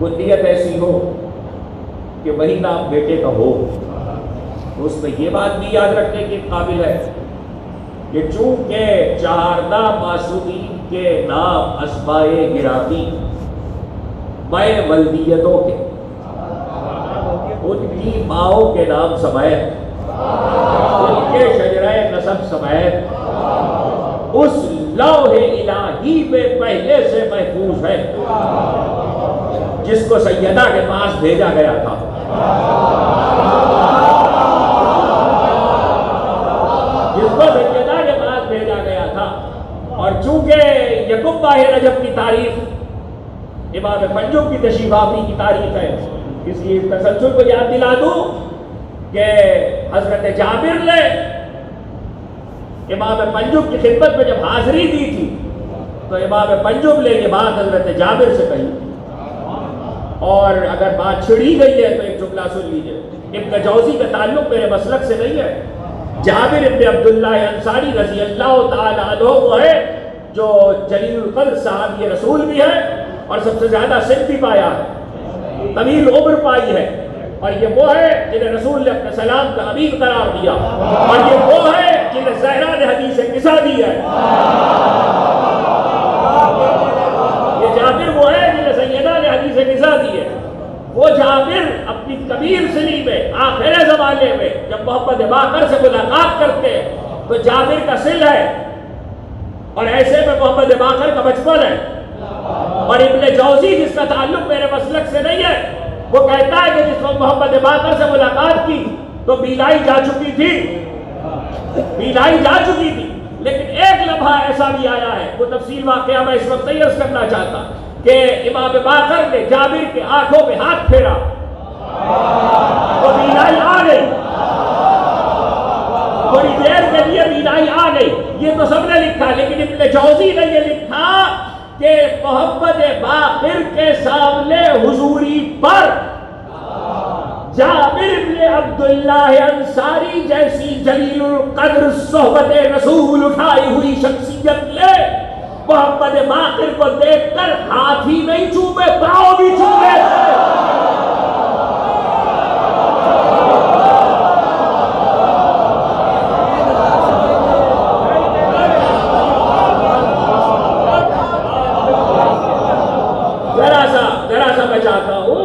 वो नीयत ऐसी हो कि वही नाम बेटे का हो, तो उसमें ये बात भी याद रखने के काबिल है कि चूंकि चारदा मासूमीन के नाम अस्माए गिरामी मैं वल्दियतों के उनकी माओं के नाम समेत उनके शजराए नसब समेत उस लौहे इलाही में पहले से महफूज है जिसको सैयदा के पास भेजा गया था। जिसको सैयदा के पास भेजा गया था। और चूंकि यकुम माह रजब की तारीख इमाम पंजुम की तशरीफ आवरी की तारीख है, इसलिए इस तसलसल को याद दिला दूं कि हजरत जाबिर ने इमाम पंजुम की खिदमत में जब हाजिरी दी थी तो इमाम पंजुम ने ये बात हजरत जाबिर से कही। और अगर बात छिड़ी गई है तो एक जुमला सुन लीजिए। इब्न जौजी का ताल्लुक मेरे मसलक से नहीं है। जाबिर इब्न अब्दुल्ला अंसारी रज़ी अल्लाह ताला अन्हु वो है जो जलीलुल क़द्र सहाबी रसूल भी है और सबसे ज्यादा सिद्ध भी पाया है, तवील उम्र पाई है। और ये वो है जिन्हें रसूल ने अपने सलाम का अमीन करार दिया। और ये वो है जिन्हें ज़हरा ने हदीस किसा दी है। ये जाबिर वो है जिन्हें सैयदा ने हदीस किसा दी है। वो जाबिर अपनी कबीर सिनी में आखिर ज़माने में जब मोहम्मद बाकर से मुलाकात करते हैं तो जाबिर का सिल है और ऐसे में मोहम्मद बाकर का बचपन है। और इब्न जौजी जिसका ताल्लुक मेरे मसलक से नहीं है वो कहता है कि जिस वक्त मोहम्मद बाकर से मुलाकात की तो बीलाई जा चुकी थी, बीलाई जा चुकी थी। लेकिन एक लम्हा ऐसा भी आया है, वो तफसील वाकया मैं इस वक्त नहीं अर्ज करना चाहता, कि इमाम बाकर ने जाबिर के आंखों में हाथ फेरा तो बीलाई आ गई। थोड़ी देर के लिए बीलाई आ गई, ये तो सबने लिखा। लेकिन इब्न जौजी ने ये लिखा कि मोहम्मद बाकर के सामने हुजूरी पर जाबिर इब्न अब्दुल्ला अंसारी जैसी जलीलुल क़द्र सोहबत रसूल उठाई हुई शख्सियत ने मोहम्मद बाकर को देखकर हाथ ही नहीं चूमे, पाँव भी चूमे। जरा सा मैं चाहता हूं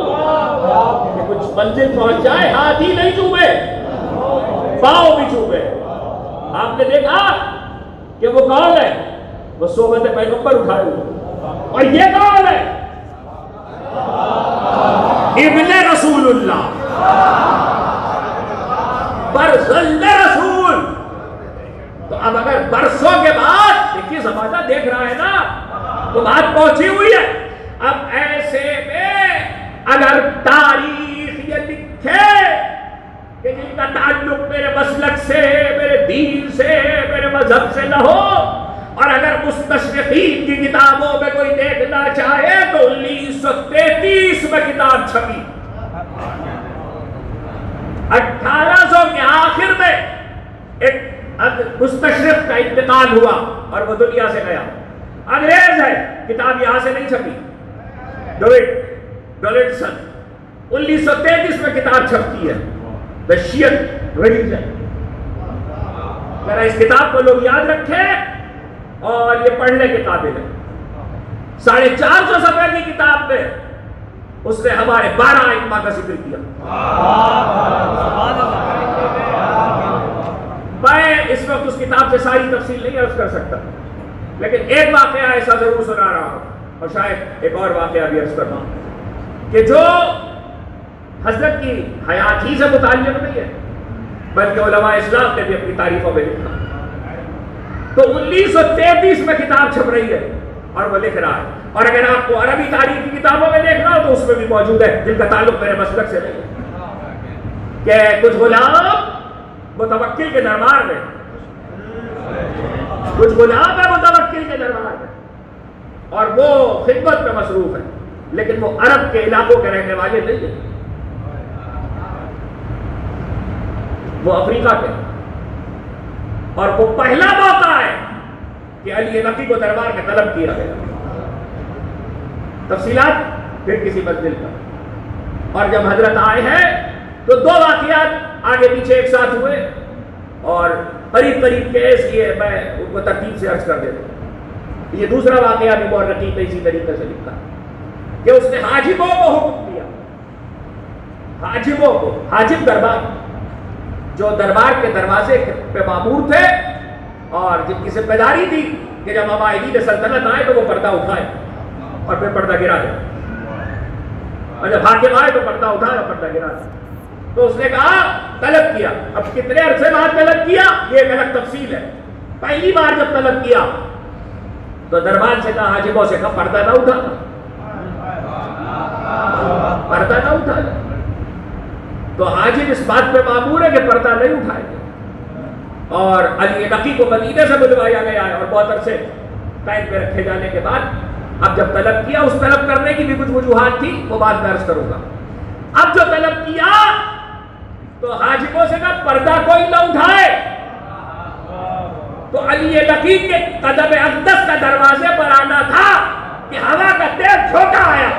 कि कुछ मंजिल पहुंच जाए, हाथ ही नहीं चूमे, पाँव भी चूमे। आपने देखा कि वो कौन है? वो सोबत पैगंबर उठाए हुए। और ये कौन है? इब्ने रसूलुल्लाह, बरसल्ले रसूल। तो अब अगर बरसों के बाद, देखिए जमाना देख रहा है ना, तो बात पहुंची हुई है। अब ऐसे में अगर तारीख ये लिखे कि जिनका ताल्लुक मेरे मसलक से, मेरे दीन से, मेरे मजहब से न हो, और अगर मुस्तशरिकीन की किताबों में कोई देखना चाहे तो 1933 में किताब छपी। 1800 के आखिर में एक मुस्तशरिक का इंतकाल हुआ और वो दुनिया से गया। अंग्रेज है, किताब यहां से नहीं छपी। डोलिटसन 1933 में किताब छपती है, द शियत रिलीजन। जरा इस किताब को लोग याद रखें और ये पढ़ने के काबिल है। 450 सफ़े की किताब में उसने हमारे 12 इमाम का जिक्र किया। मैं इस वक्त उस किताब से सारी तफसील नहीं अर्ज कर सकता, लेकिन एक वाकया ऐसा जरूर सुना रहा हूं और शायद एक और वाकया भी अर्ज करना कि जो हजरत की हयात ही से मुताल्लिक़ नहीं है, बल्कि उलमा इस्लाम ने भी अपनी तारीखों में लिखा। तो 1933 में किताब छप रही है और वो लिख रहा है। और अगर आपको अरबी तारीख की किताबों में देखना हो तो उसमें भी मौजूद है, जिनका ताल्लुक मेरे मसलक से नहीं है, कि कुछ गुलाम मुतवक्किल के दरबार में, कुछ गुलाम है मुतवक्किल के दरबार में और वो खिदमत में मसरूफ है, लेकिन वो अरब के इलाकों के रहने वाले नहीं है, वो अफ्रीका के। और वो पहला मौका है कि अली नबी को दरबार में तलब किया गया। तफसीलात फिर किसी मंजिल पर। और जब हजरत आए हैं तो दो वाकयात आगे पीछे एक साथ हुए और करीब करीब के, इसलिए मैं उनको तरतीब से अर्ज कर देता हूँ। ये दूसरा वाकया भी बहुत रकीब में इसी तरीके से लिखा कि उसने हाजिबों को हुक्म दिया, हाजिबों को, हाजिब दरबार जो दरबार के दरवाजे पे मामूर थे और जिनकी जिम्मेदारी थी कि जब अमायदीन सल्तनत आए तो वो पर्दा उठाए और फिर पर्दा गिरा दे, और जब हाकिम आए तो पर्दा उठाए और पर्दा गिरा दे। तो उसने कहा, तलब किया। अब कितने अरसे बाद तलब किया ये एक अलग तफसील है। पहली बार जब तलब किया तो दरबार से कहा, हाजिबों से कहा पर्दा ना उठा, पर्दा ना उठा। तो हाजिब इस बात पे मामूर है कि पर्दा नहीं उठाएंगे। और अली नकी को मदीने से बुलवाया गया है और बहुत अरसे कैद में रखे जाने के बाद अब जब तलब किया, उस तलब करने की भी कुछ वजूहात थी, वो बात मैं अर्ज करूंगा। अब जो तलब किया तो हाजिबों से कहा पर्दा कोई ना उठाए। तो अली नकी के कदम अक़दस का दरवाजे पर आना था कि हवा का तेज झोंका आया।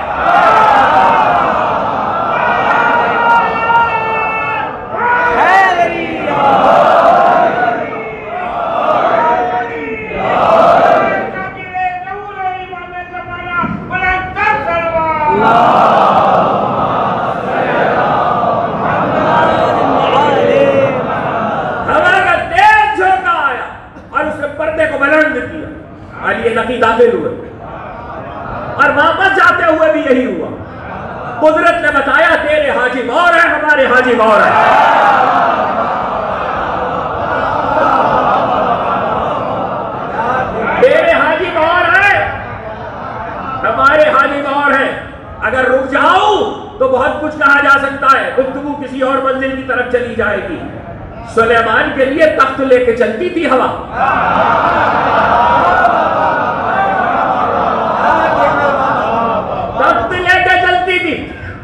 दाखिल हुए और वापस जाते हुए भी यही हुआ। कुदरत ने बताया तेरे हाजिब और है, हमारे हाजिब और है। तेरे हाजिब और है, हमारे हाजिब और है। अगर रुक जाऊं तो बहुत कुछ कहा जा सकता है, गुफ्तगू किसी और मंजिल की तरफ चली जाएगी। सुलेमान के लिए तख्त लेके चलती थी हवा,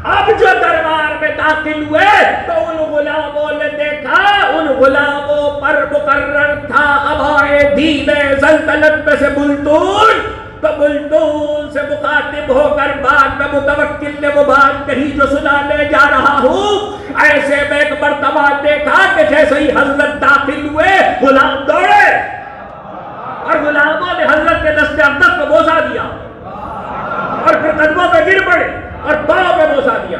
अब जो दरबार में दाखिल हुए तो उन गुलामों ने देखा, उन गुलामों पर मुकर्रर था अबाए दीने सल्तनत में से बुल्तून। तो बुल्तून से मुखातिब होकर बाद में मुतवक्किल ने वो बात कही जो सुनाने जा रहा हूँ। ऐसे में एक मर्तबा देखा कि जैसे ही हजरत दाखिल हुए गुलाम दौड़े और गुलामों ने हजरत के दस्ते अक़दस को बोसा दिया और फिर कदमों पे गिर पड़े और पांव पे बोसा दिया।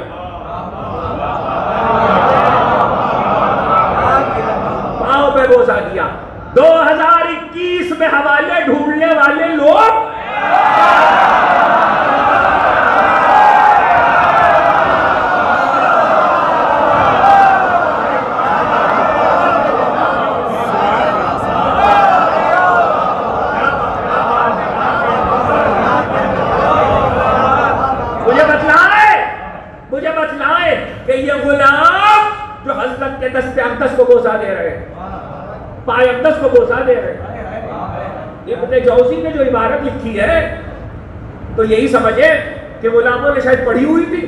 पांव पे बोसा दिया। 2021 में हवाले ढूंढने वाले लोग दस्ते अक़दस को बोसा दे रहे हैं, पाए अक़दस को बोसा दे रहे हैं। इब्ने जौज़ी ने जो इबारत लिखी है तो यही समझे कि गुलामों ने शायद पढ़ी हुई थी,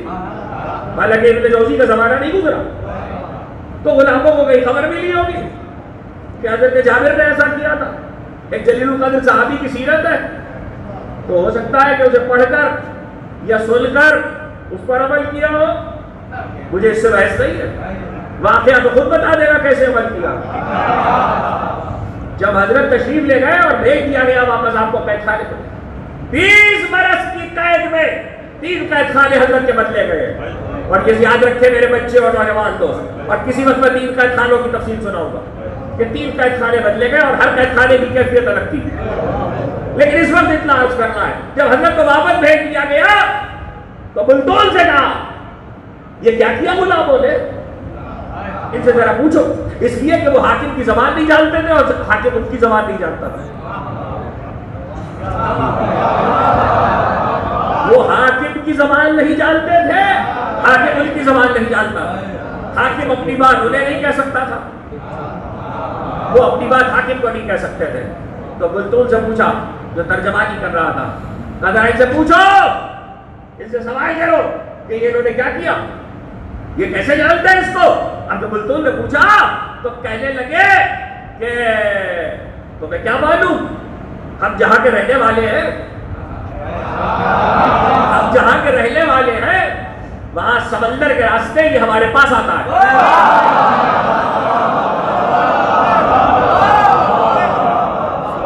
हालांकि इब्ने जौज़ी का जमाना नहीं गुजरा। तो गुलामों को कहीं खबर मिली होगी कि हज़रत जाबिर ने ऐसा किया था। एक जलीलुल क़द्र सहाबी की सीरत है, तो हो सकता है कि उसे पढ़कर या सुनकर उस पर अमल किया हो। मुझे इससे बहस नहीं है, वाकया तो खुद बता देगा कैसे अमल किया। जब हजरत तशरीफ ले गए और भेज दिया गया वापस आपको कैद खाने को, 20 बरस की कैद में 3 कैद खाने हजरत के बदले गए। और ये याद रखे मेरे बच्चे और नौजवान दोस्त, और किसी वक्त मैं 3 कैद खानों की तफसील सुनाऊंगा कि 3 कैद खाने बदले गए और हर कैद खाने की कैफियत अलग थी। लेकिन इस वक्त इतना अर्ज करना है, जब हजरत को वापस भेज दिया गया तो बुल्तून से कहा ये क्या किया गुलामों ने, इनसे जरा पूछो। इसलिए कि वो हाकिम की जबान नहीं जानते थे और हाकिम उनकी जबान नहीं जानता था। वो हाकिम की जबान नहीं जानते थे, हाकिम उनकी जबान नहीं जानता। हाकिम अपनी बात उन्हें नहीं कह सकता था, वो अपनी बात हाकिम को नहीं कह सकते थे। तो बुल्तून से पूछा जो तर्जमानी कर रहा था, कहा इनसे पूछो, इनसे सवाल करो कि ये इन्होंने क्या किया, ये कैसे जानते हैं इसको। अब तो बुल्तून ने पूछा तो कहने लगे कि तुम्हें क्या मालूम, हम जहां के रहने वाले हैं, हम जहां के रहने वाले हैं वहां समंदर के रास्ते ये हमारे पास आता है।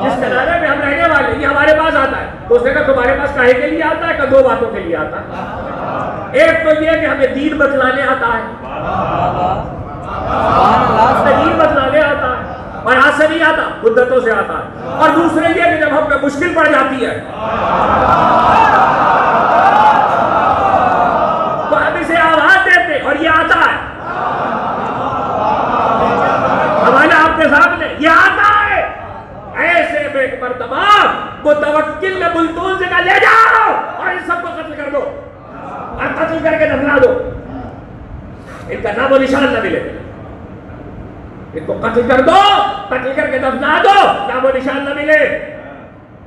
जिस किनारे में हम रहने वाले ये हमारे पास आता है। तो उसने कहा तुम्हारे पास काहे के लिए आता है? कि दो बातों के लिए आता है। एक तो ये कि हमें दीन बतलाने आता है, दीन बतलाने आता है, और हाथ से नहीं आता, मुद्दतों से आता है। और दूसरे ये कि जब हम पे मुश्किल पड़ जाती है तो हम इसे आवाज देते और ये आता है। हमारे आपके सामने ये आता है। ऐसे में एक मर्तबा वो तवक्किल ने बुलतूल से कहा ले जाओ और इन सबको कत्ल कर दो और कत्ल करके दफना दो, इनका नाम और निशान न मिले। इनको कत्ल कर दो, कत्ल करके दफना दो, नाम और निशान न मिले,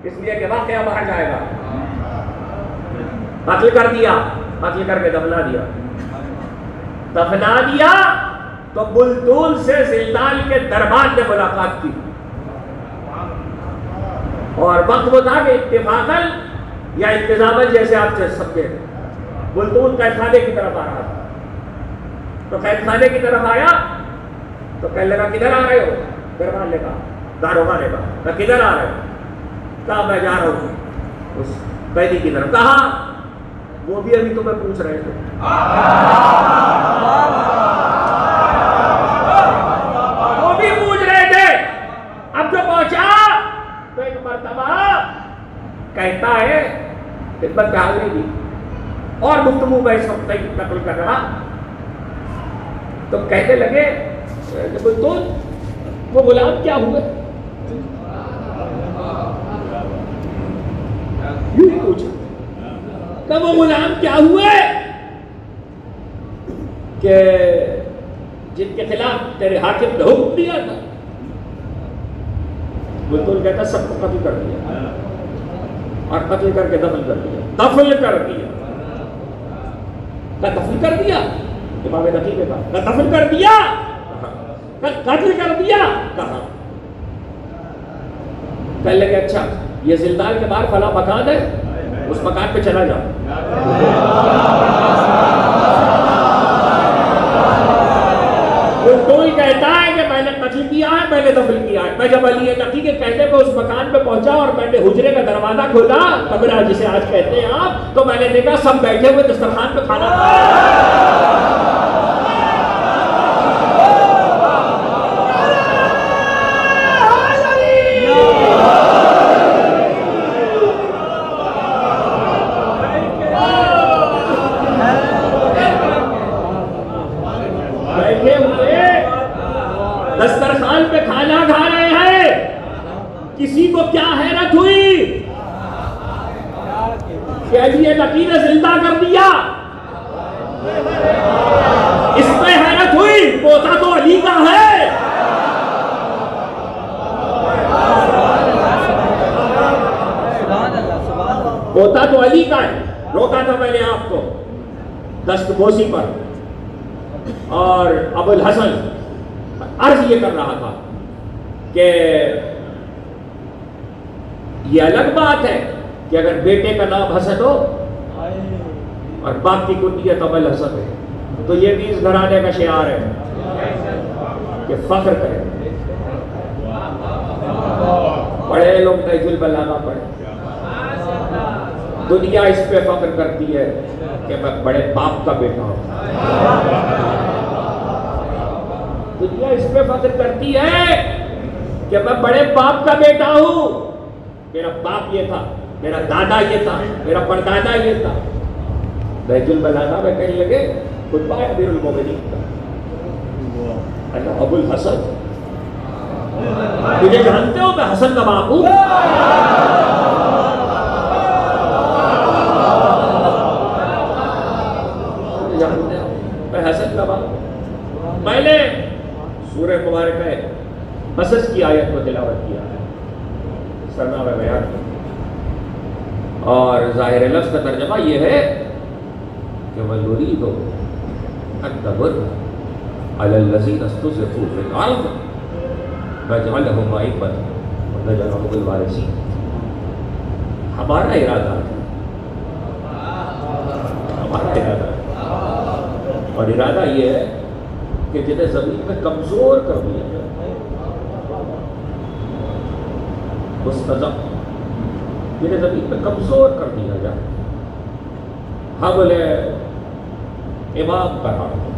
इसलिए कि वाकया बाहर जाएगा। कत्ल कर दिया, कत्ल करके दफना दिया, दफना दिया। तो बुलतूल से जिलदाल के दरबार में मुलाकात की और वक्त वो था कि इत्तेफाकन या इंतजामन जैसे आप समझे बुलतूल कैदखाने की तरफ आ रहा था। तो कैदखाने की तरफ आया तो कहने लगा किधर आ रहे हो? दरबार ने कहा, दारोगा ने कहा किधर आ रहे हो? कहा मैं जा रहा हूँ उस कैदी की तरफ। कहा वो भी अभी तुम्हें पूछ रहे थे। वो भी पूछ रहे थे। अब जो पहुंचा तो एक मर्तबा कहता है खिदमत में हाजिरी दी और गुफ्तगू में इस वक्त नकल कर रहा। तो कहने लगे तो वो गुलाम क्या हुए? यूं ही पूछा कि वो गुलाम क्या हुए कि जिनके खिलाफ तेरे हाकिम ने हुक्म दिया था? बुलतूल कहता सबको कत्ल कर दिया और कत्ल करके दफन कर दिया। दफन कर दिया, दफन कर दिया, इमाम नकी ने कहा दफन कर दिया, कत्ल कर दिया। कहा कहने लगे अच्छा ये जिलदाल के बाहर फला मकान है, उस मकान पे चला जाओ। बुलतूल कहता है कि मैंने कत्ल किया है, मैंने दफन किया है। मैं जब अली नकी के कहने पे उस मकान पे पहुंचा और मैंने हुजरे का दरवाजा खोला, कमरा जिसे आज कहते हैं आप, तो मैंने देखा सब बैठे हुए दस्तरखान पे खाना खा रहे हैं। दस्तरखान पे खाना खा रहे हैं। किसी को क्या हैरत हुई कि अली नकी ने जिंदा कर दिया? इसमें हैरत हुई पोता तो अली का है। पोता तो अली का है। रोका था मैंने आपको दस्तबोसी पर और अबुल हसन अर्ज ये कर रहा था कि ये अलग बात है कि अगर बेटे का नाम हसन हो और बाप की कुनियत अबुल हसन है तो ये भी इस घराने का शियार है कि फख्र करें। बड़े लोग नजजुल बलागा पढ़े, दुनिया इस पे फख्र करती है कि मैं बड़े बाप का बेटा हूं। दुनिया इस पे फख्र करती है कि मैं बड़े बाप का बेटा हूं। मेरा बाप ये था, मेरा दादा ये था, मेरा परदादा ये था। नहजुल बलागा में कहने लगे खुतबा अमीरुल मोमिनीन का अबुल हसन, मुझे जानते हो मैं हसन का बाप हूं। मैं हसन का बाप। मैंने सूरह मुबारक में कसस की आयत को तिलावत किया है, सरनामा बयान किया, और जाहिर लफ्ज़ का तर्जमा ये है कि वलुरीदु अन तमुर्रा अलल लज़ीना इस्तुज़िफ़ू फ़िल अर्ज़ नजअलहुम अइम्मतन व नजअलहुमुल वारिसीन। हमारा इरादा है और इरादा ये है कि जिन्हें जमीन में कमजोर कर दिया जाए, मुस्तज़म, जिन्हें जमीन में कमजोर कर दिया जाए, हम उन्हें इमाम करार दें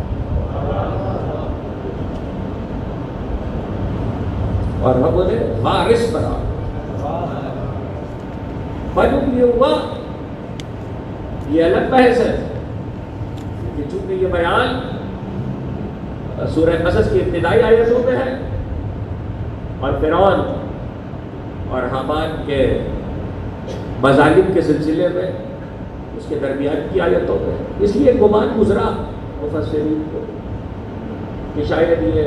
और हम उन्हें वारिस करार दें। मालूम ये हुआ, ये अलग बहस है कि चूंकि ये बयान सूरह कसस की इब्तिदाई आयतों में है और फिरौन और हामान के मज़ालिम के सिलसिले में उसके दरमियान की आयतों में, इसलिए गुमान गुजरा मुफस्सिरीन को कि शायद ये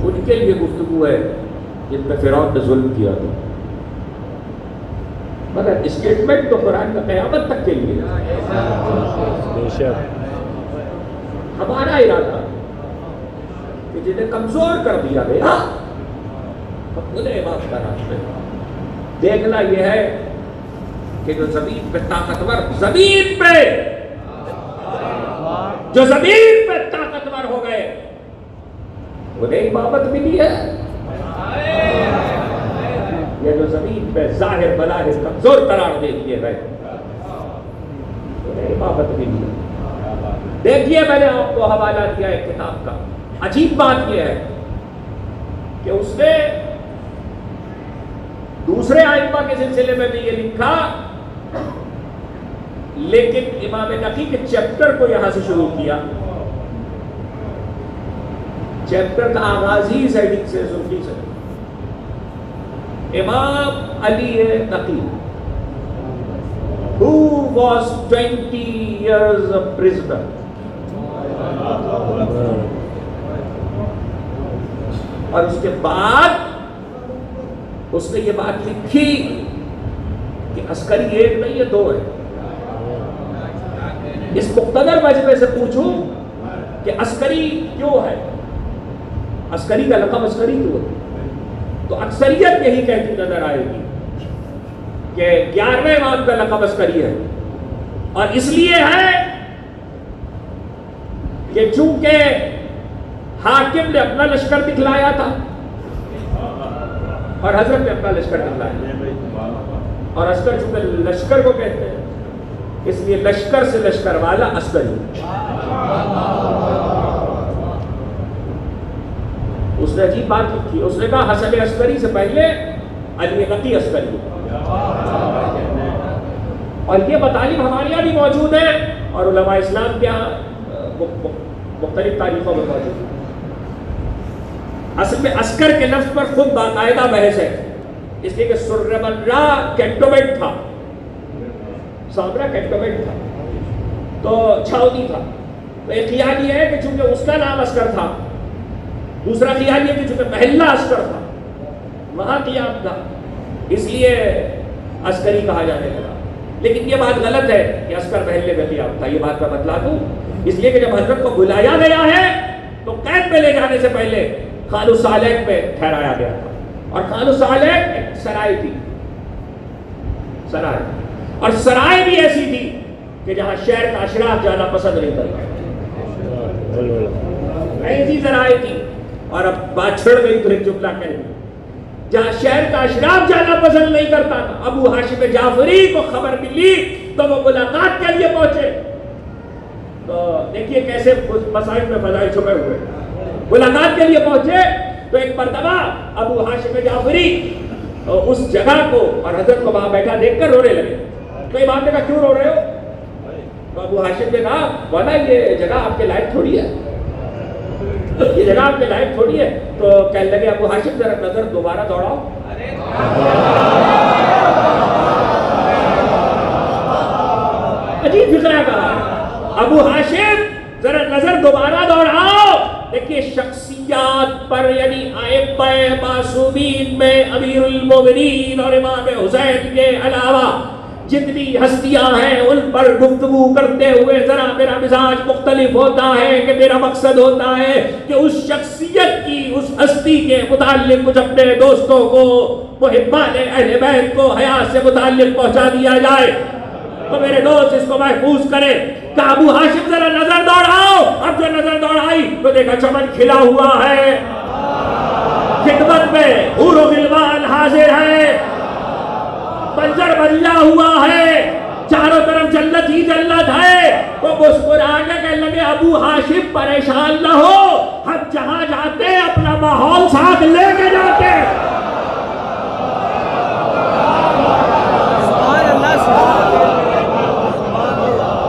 उनके लिए गुफ्तगू है जिन पर फिरौन ने जुल्म किया था, मगर स्टेटमेंट तो कुरान का क़यामत तक के लिए। हमारा इरादा कि जिन्हें कमजोर कर दिया गया हम उन्हें इमाम करार दें। देखना यह है कि जो जमीन पे ताकतवर, जमीन पे जो जमीन पे ताकतवर हो गए उन्हें इमामत मिली है, या जो जमीन पे जाहिर बलाहिर कमजोर करार दे दिए गए उन्हें इमामत मिली है। देखिए, मैंने आपको हवाला दिया है किताब का। अजीब बात यह है कि उसने दूसरे आइम्मा के सिलसिले में भी ये लिखा, लेकिन इमाम नकी के चैप्टर को यहां से शुरू किया। चैप्टर का आगाज ही सैडिक से सुफी से। इमाम अली नकी, who was 20 years a prisoner, और उसके बाद उसने ये बात लिखी कि अस्करी एक नहीं है, दो है। इस मुख्तदर मजमे से पूछूं कि अस्करी क्यों है, अस्करी का लक़ब अस्करी क्यों है, तो अक्सरियत यही कहती नजर आएगी कि 11वें इमाम का लक़ब अस्करी है। और इसलिए है कि चूंकि हाकिम ने अपना लश्कर दिखलाया था और हजरत ने अपना लश्कर दिखलाया, और अस्कर चूंकि लश्कर को कहते हैं इसलिए लश्कर से लश्कर वाला अस्करी। उसने अजीब बात लिखी, उसने कहा हसन अस्करी से पहले अली नकी अस्करी। और ये मतालिब हमारे यहाँ भी मौजूद है और उलमा इस्लाम के यहाँ मुख्तलिफ तारीखों में मौजूद है। असल में अस्कर के लफ्ज पर खुद बाकायदा बहस है, इसलिए कि सुर्रमर्रा कैंटोमेंट था, सामरा कैंटोमेंट था, तो छावनी था। तो एक ख्याल ये है कि चूंकि उसका नाम अस्कर था, दूसरा ख्याल ये कि चूंकि महल्ला अस्कर था, वहां क़ियाम था, इसलिए अस्करी कहा जाने लगा। लेकिन ये बात गलत है कि अस्कर महल्ले में क़ियाम था, ये बात मैं बतला दूं। इसलिए कि जब हजरत को बुलाया गया है तो कैद में ले जाने से पहले खानु सालेक में ठहराया गया था, और खानु सालेक एक सराय थी, सराय, और सराय भी ऐसी थी कि जहां शहर का अशराफ जाना पसंद नहीं करता, ऐसी सराय थी। और अब बात छिड़ गई तो एक जुमला कह दी, जहां शहर का अशराफ जाना पसंद नहीं करता था। अबू हाशिम जाफरी को खबर मिली तो वो मुलाकात के लिए पहुंचे। तो देखिए कैसे मसाइल में फजाइल छुपे हुए। मुलाकात के लिए पहुंचे तो एक मर्तबा अबू हाशिम जाफरी उस जगह को और हजरत को वहां बैठा देखकर रोने लगे। तो इमाम ने कहा क्यों रो रहे हो? तो अबू हाशिम ने कहा बोला ये जगह आपके लायक थोड़ी है, ये जगह आपके लायक थोड़ी है। तो कहने लगे अबू हाशिम जरा नजर दोबारा दौड़ाओ। अजीब फिक्रा कहा, अबू हाशिम जरा नजर दोबारा दौड़ाओ। देखिए शख्सियात पर यानी आइम्मा मासूमीन में अमीरुल मोमिनीन और इमाम हुसैन के अलावा जितनी हस्तियां हैं उन पर गुफ्तगू करते हुए जरा मेरा मिजाज मुख्तलिफ होता है कि मेरा मकसद होता है कि उस शख्सियत की, उस हस्ती के मुताल्लिक कुछ अपने दोस्तों को, मुहिब्बान अहले बैत को हयात से मुताल्लिक पहुंचा दिया जाए। तो मेरे दोस्त इसको महफूज करें कि अबू हाशिम जरा नजर दौड़ाओ। अब जो सोने का चमन खिला हुआ है, खिदमत में हूर व गिलमान हाजिर है, मंजर बदला हुआ है, चारों तरफ जन्नत ही जन्नत है। वो मुस्कुरा के कहने लगे अबू हाशिम परेशान न हो, हम जहां जाते अपना माहौल साथ लेके जाते।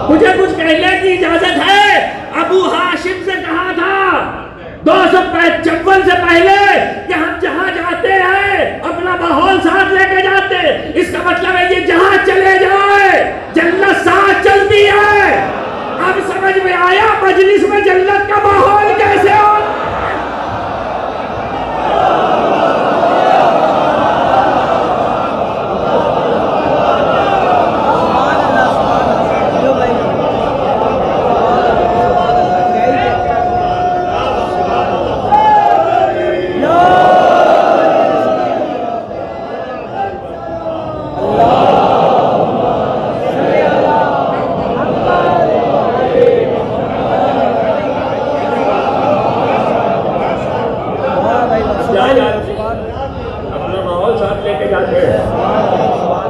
मुझे कुछ कहने की इजाजत है। अबू हाशिम से कहा था 255 से पहले कि हम जहां जाते हैं अपना माहौल साथ लेके जाते। इसका मतलब है ये जहां चले जाए जन्नत साथ चलती है। अब समझ में आया मजलिस में जन्नत का माहौल कैसे हो।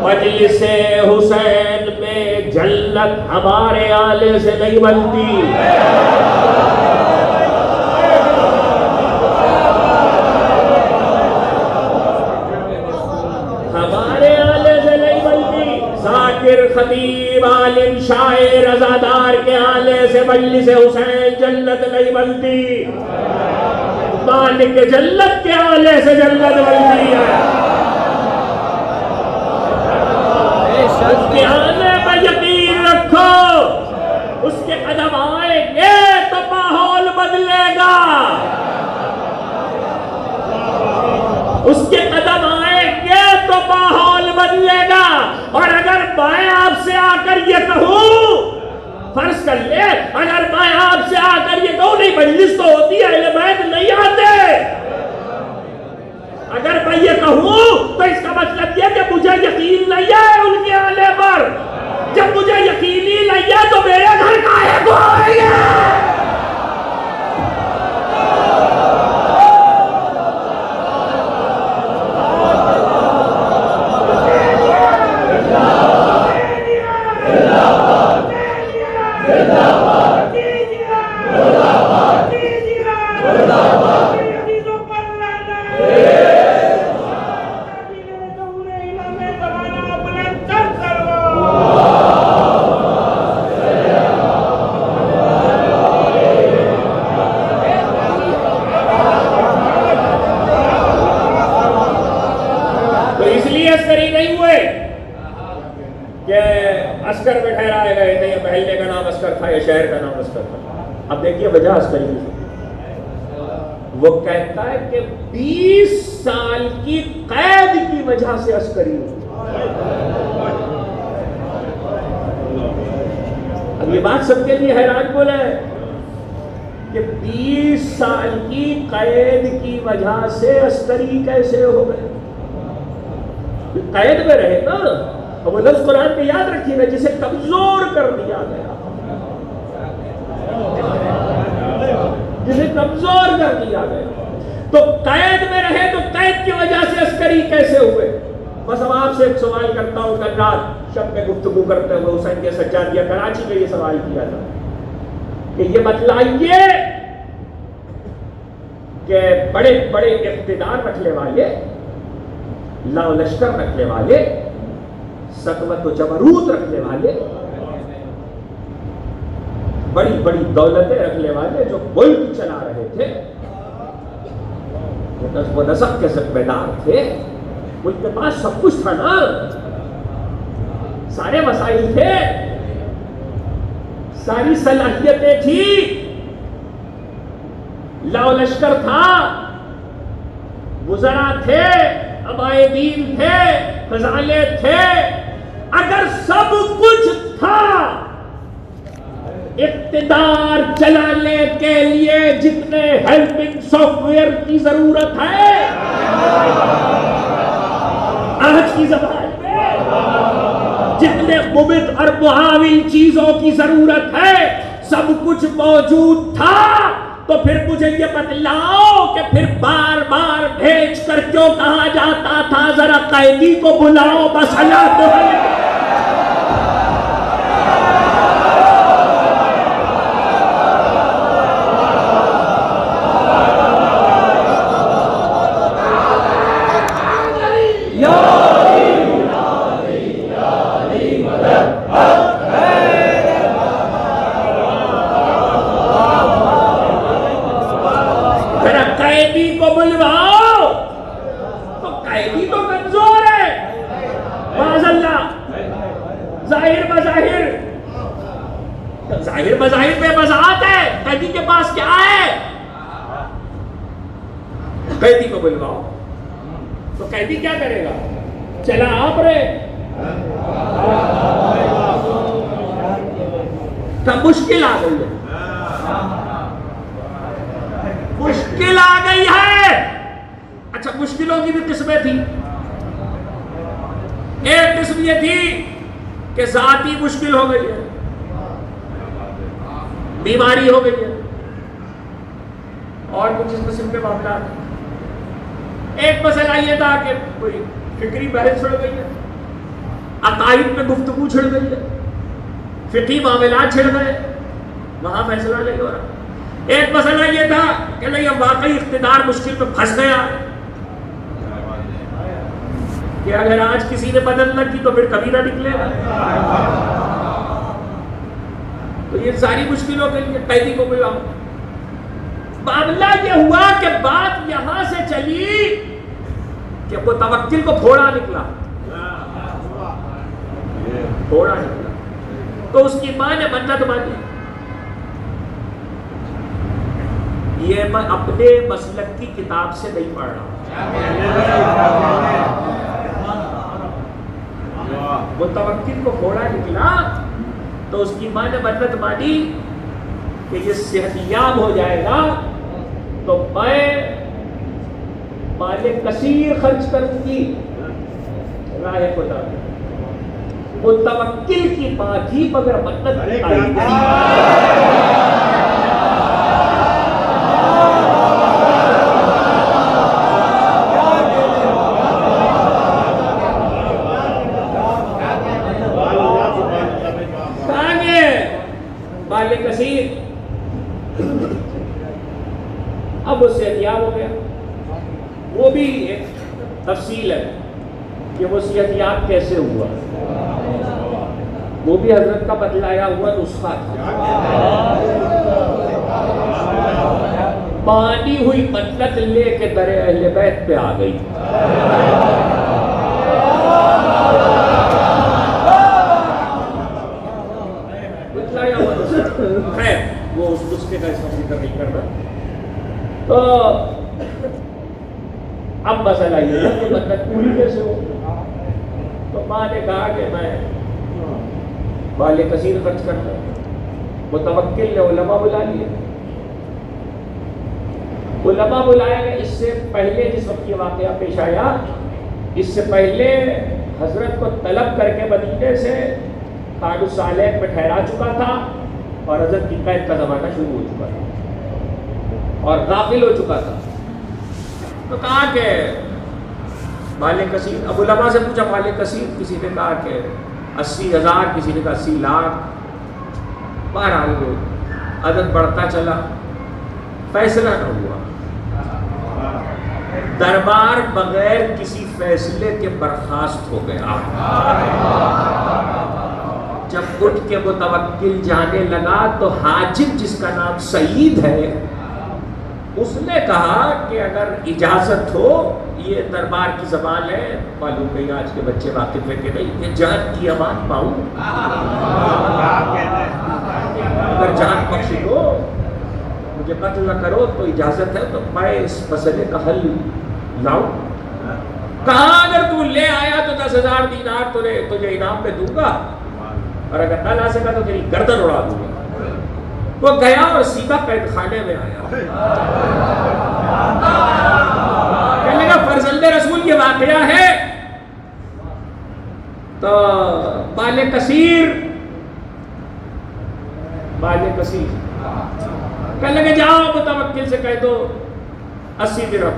मजलिसे हुसैन में जन्नत हमारे आले से नहीं बनती। हमारे आले से नहीं बनती। जाकिर खतीब आलिम शायर रजादार के आले से मजलिसे हुसैन जन्नत नहीं बनती। मालिक जन्नत के आले से जन्नत बनती है। उसके आने पर यकीन रखो, उसके कदम आएंगे तो माहौल बदलेगा। उसके कदम आएंगे तो माहौल बदलेगा। और अगर मैं आपसे आकर ये कहूं, फर्ज कर ले, अगर मैं आपसे आकर ये कहूं नहीं मजलिस तो होती है अहले बैत नहीं आते, अगर मैं ये कहूं तो इसका मतलब ये कि मुझे यकीन नहीं है उनके आने पर। जब मुझे यकीन ही नहीं है तो मेरे घर काहे को आएंगे। अस्कर में ठहराए गए थे, ये महल्ले का नाम अस्कर था, ये शहर का नाम अस्कर था। अब देखिए वजह अस्करी की। वो कहता है कि 20 साल की कैद की वजह से अस्करी हुई। अब ये बात सबके लिए हैरान बोला है कि 20 साल की कैद की वजह से अस्करी कैसे हो गए। कैद में रहे ना, और वो लफ्ज़ कुरान में याद रखिएगा, जिसे कमजोर कर दिया गया, जिसे कमजोर कर दिया गया। तो कैद में रहे तो कैद की वजह से अस्करी कैसे हुए। बस अब आपसे एक सवाल करता हूं। कल रात शब में गुफ्तगू करते हुए हुसैन के सज्जादिया कराची में ये सवाल किया था कि ये बतलाइए कि बड़े बड़े इख्तिदार रखने वाले, लाओ लश्कर रखने वाले, सतवत व जबरूत रखने वाले, बड़ी बड़ी दौलतें रखने वाले जो मुल्क चला रहे थे, वो नसब के जिम्मेदार थे, उनके पास सब कुछ था ना, सारे मसाइल थे, सारी सलाहियतें थी, लाओ लश्कर था, वुज़रा थे, अबायदीन थे, खजाने थे। अगर सब कुछ था, इक़्तिदार चलाने के लिए जितने हेल्पिंग सॉफ्टवेयर की जरूरत है आज की ज़बान में, जितने मुबित और मुआविन चीजों की जरूरत है, सब कुछ मौजूद था, तो फिर मुझे ये बतलाओ कि फिर बार बार भेज कर क्यों कहा जाता था जरा कैदी को बुलाओ मसला तो है। जाहिर पे वजाहत है, कैदी के पास क्या है? कैदी को बुलवाओ। तो कैदी क्या करेगा? चला आप रे तब मुश्किल आ गई है, मुश्किल आ गई है। अच्छा, मुश्किलों की भी किस्में थी। एक किस्म ये थी कि जाती मुश्किल हो गई है, बीमारी हो गई है, और कुछ इस किस्म के मामला। एक मसला ये था कि कोई फिक्री बहस छिड़ गई है, अकाइद में गुफ्तगू छिड़ गई है, फिक्री मामला छिड़ गए, वहां फैसला नहीं हो रहा। एक मसला ये था कि नहीं, अब वाकई इख्तिदार मुश्किल में फंस गया कि अगर आज किसी ने बदल न की तो फिर कभी ना निकलेगा। तो ये सारी मुश्किलों के लिए कैदी को बुलाओ। मामला ये हुआ कि बात यहां से चली कि वो तवक्किल को फोड़ा निकला, फोड़ा निकला, तो उसकी मां ने मन्नत मानी। ये मैं अपने मसलक की किताब से नहीं पढ़ रहा, वो तवक्किल को फोड़ा निकला तो उसकी मां ने मन्नत मानी कि ये सेहतियाब हो जाएगा तो मैं माले कसीर खर्च करूंगी राह खुदा। वो तवक्किल की मां थी मगर मन्नत कसीर। अब उससे एहतियात हो गया। वो भी एक तफसील है कि वो एहतियात कैसे हुआ, वो भी हजरत का बतलाया हुआ नुस्खा था। मानी हुई मन्नत लेके दरे अहले बैत पे आ गई। खैर, वो उस नुस्खे का इसका जिक्र नहीं करना। तो अब मसला ये है कि मन्नत पूरी कैसे हो। तो माँ ने कहा कि मैं माले कसीर खर्च करता हूँ। मुतवक्किल ने उलमा बुला लिए। उलमा बुलाया गया। इससे पहले जिस वक्त ये वाक़या पेश आया, इससे पहले हजरत को तलब करके मदीने से कानून सालेह में ठहरा चुका था और हजरत की कैद का ज़माना शुरू हो चुका था और गाफिल हो चुका था। तो कहा कि माले कसीर, अब उलमा से पूछा माले कसीर, किसी ने कहा कि 80,000, किसी ने कहा 80 लाख। बहरहाल वो अदद बढ़ता चला, फैसला न हुआ। दरबार बगैर किसी फैसले के बर्खास्त हो गया। जब उठ के मुतवक्किल जाने लगा तो हाजिब, जिसका नाम सईद है, उसने कहा कि अगर इजाजत हो, ये दरबार की जबान है, मालूम नहीं आज के बच्चे वाकिफ है कि नहीं, ये जान की अमान पाऊं, अगर जान बख्शी हो, मुझे कत्ल न करो तो इजाजत है तो मैं इस मसले का हल लाऊं। कहा अगर तू ले आया तो 10,000 दीनार तुझे इनाम पे दूंगा, और अगर न ला सका तो तेरी गर्दन उड़ा दूंगा। वो गया और सीधा कैद खाने में आया। कहने लगा फरजंदे रसूल ये वाकया है। तो बाले कसीर कहने लगे जाओ मुतवक्किल से कह दो 80 दिरहम।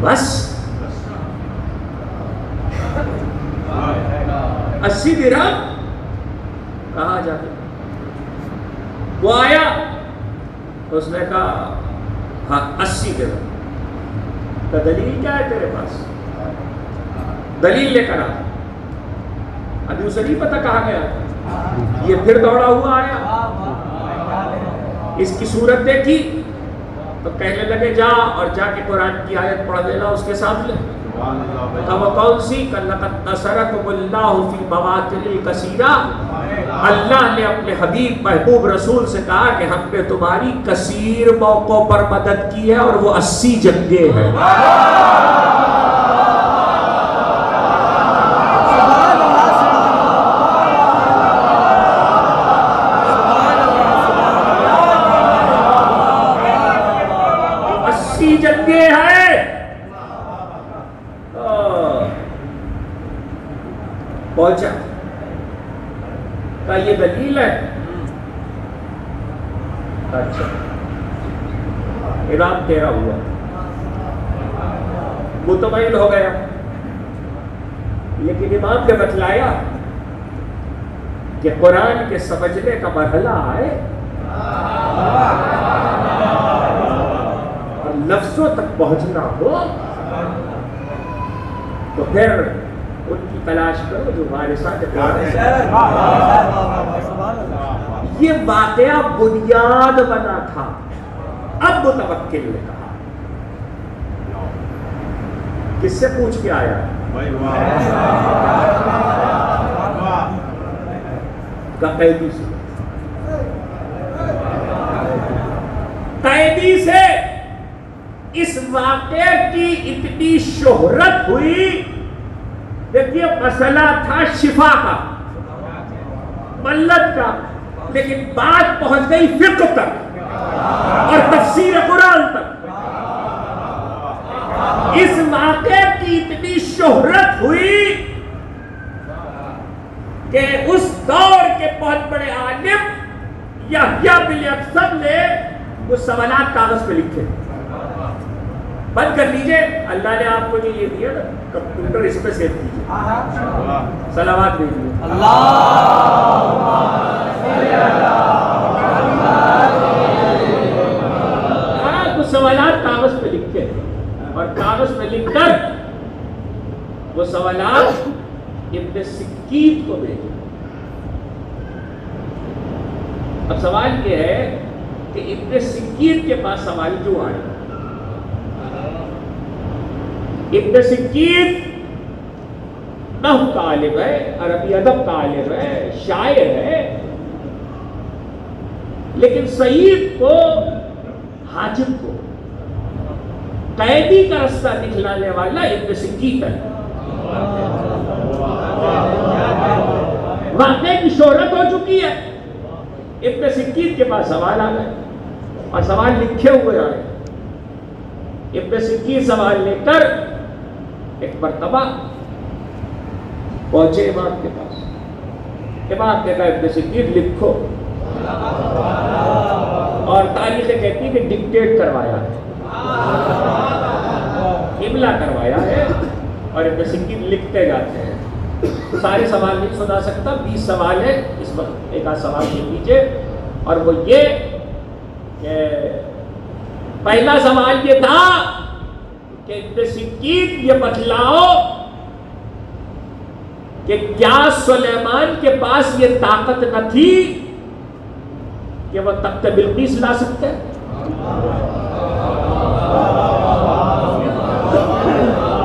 बस 80 दिरहम कहा जाते। वो आया तो उसने कहा हाँ 80 दिरहम। तो दलील क्या है तेरे पास? दलील लेकर आ। अभी उसे नहीं पता कहा गया। ये फिर दौड़ा हुआ आया, इसकी सूरत देखी तो कहने लगे जा और जाके कुरान की आयत पढ़ देना उसके साथ ले। तब कौन सी? लक़द नसरकुमुल्लाहु फी मवातिन कसीरा। अल्लाह ने अपने हबीब महबूब रसूल से कहा कि हमने तुम्हारी कसीर मौकों पर मदद की है और वो 80 जंगे हैं। जंगे है। पहुंचा का ये दलील है। अच्छा इनाम तेरा हुआ, मुतमईन हो गया। लेकिन इमाम ने बतलाया कि कुरान के समझने का मरहला आए और लफ्जों तक पहुंचना हो तो फिर उनकी तलाश करो जो वारिसात ये वाकया बुनियाद बना था। अब मुतवक्किल ने कहा, किससे पूछ के आया? कैदी से। कैदी से इस वाक़े की इतनी शोहरत हुई। देखिए मसला था शिफा का, मल्लत का, लेकिन बात पहुंच गई फिक्र तक और तफसीर कुरान तक। इस वाक़े की इतनी शोहरत हुई कि उस दौर के बहुत बड़े आलिम यहया बिन अक्सम ने वो सवालात कागज पे लिखे। बंद कर लीजिए, अल्लाह ने आपको जो ये दिया ना कंप्यूटर, इस पे सेव कीजिए। सलावत भेजिए। कुछ सवालात कागज पे लिखे और कागज पे लिखकर वो सवालात इब्न सिक्कीत को भेजे। अब सवाल ये है कि इब्न सिक्कीत के पास सवाल क्यों आए? इब्न सिक्कीत नहव का आलिम है, अरबी अदब का आलिम है, शायर है, लेकिन सईद को, हाजिब को कैदी का रास्ता दिखलाने वाला इब्न सिक्कीत है। वाक़े की शोहरत हो चुकी है। इब्न सिक्कीत के पास सवाल आ गए और सवाल लिखे हुए आए। इब्न सिक्कीत सवाल लेकर एक मरतबा पहुंचे इमाम के पास। इमाम ने कहा इब्न सिक्कीत लिखो, और तारीखें कहती है कि डिक्टेट करवाया है, इमला करवाया है और इब्न सिक्कीत लिखते जाते हैं। सारे सवाल नहीं सुना सकता, 20 सवाल है, इस वक्त एक आध सवाल लिख लीजिए। और वो ये पहला सवाल ये था कि इब्न सिक्कीत ये बतलाओ कि क्या सुलेमान के पास ये ताकत न थी कि वो तख्त बिल्कीस ला सकते हैं?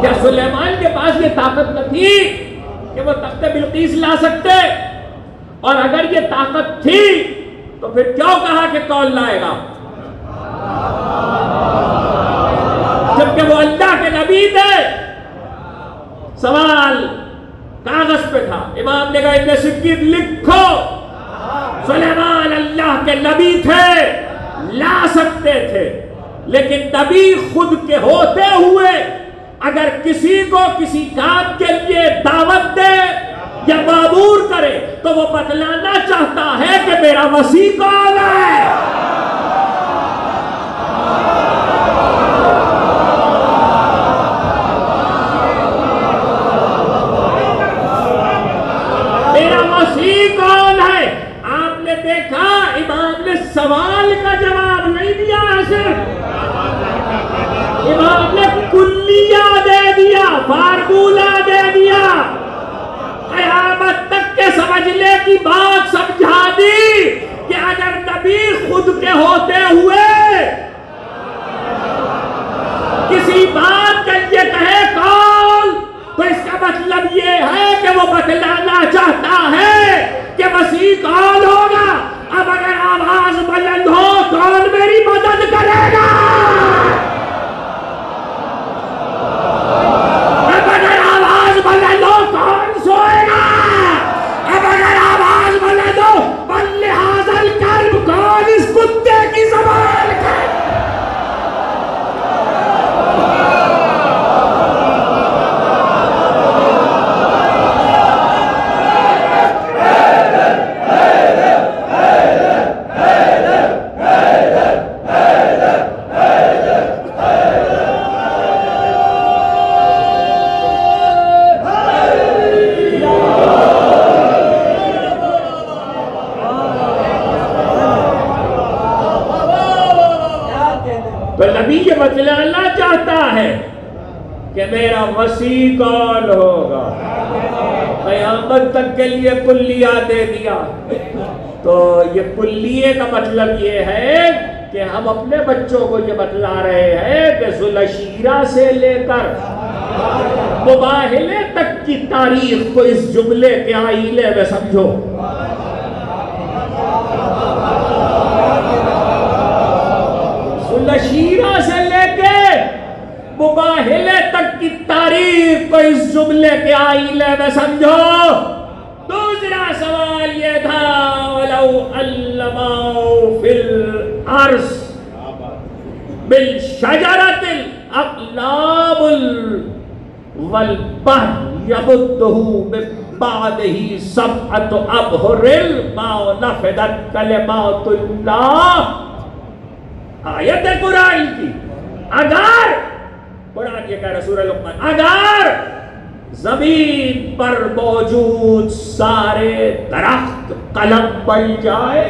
क्या सुलेमान के पास ये ताकत न थी कि वो तख्त बिल्कीस ला सकते? और अगर ये ताकत थी तो फिर क्यों कहा कि कौन लाएगा, जबकि वो अल्लाह के नबी थे? सवाल कागज पे था। इमाम ने कहा इब्न सिक्कीत लिखो, सुलेमान अल्लाह के नबी थे, ला सकते थे, लेकिन नबी खुद के होते हुए अगर किसी को किसी काम के लिए दावत दे या मामूर करे तो वो बतलाना चाहता है कि मेरा मसीह कौन है? मेरा मसीह कौन है? आपने देखा इमाम ने सवाल का जवाब नहीं दिया है, सिर्फ इमाम ने कुल्लिया दे दिया, फार्मूला दे दिया, क़यामत तक के समझने की बात समझा दी कि अगर नबी खुद के होते हुए किसी बात का ये कहे कौन, तो इसका मतलब ये है कि वो बतलाना चाहता है कि मसीह कौन होगा। अब अगर आवाज बुलंद हो, कौन मेरी मदद करेगा? अब अगर आवाज बुलंद हो, कौन सोएगा? अब अगर आवाज बुलंद हो, बल्ले हाज़ल कल्ब, कौन इस कुत्ते की ज़बान है? नबी ये बतलाना चाहता है कि मेरा मसीह कौन होगा। क़यामत तक के लिए कुल्लिया दे दिया। तो ये कुल्लिये का मतलब ये है कि हम अपने बच्चों को ये बतला रहे हैं कि ज़ुलशीरा से लेकर मुबाहिले तक की तारीख को इस जुमले के आईने में समझो। ज़ुलशीरा से लेके मुबाहिले तक की तारीख को इस जुमले के आईने में समझो। दूसरा सवाल ये था, वलौ अल्लमाउ फिल अर्ज़ बिल शजरतिल अक़लामुल वल बहर यमुद्दुहु मिन बादिही सबअतु अबहुरिल मा नफ़दत कलिमातुल्लाह। आयत है कुरान की। अगर कुरान ये कह रहा सूरह लुक़मान, अगर जमीन पर मौजूद सारे दरख्त कलम बन जाए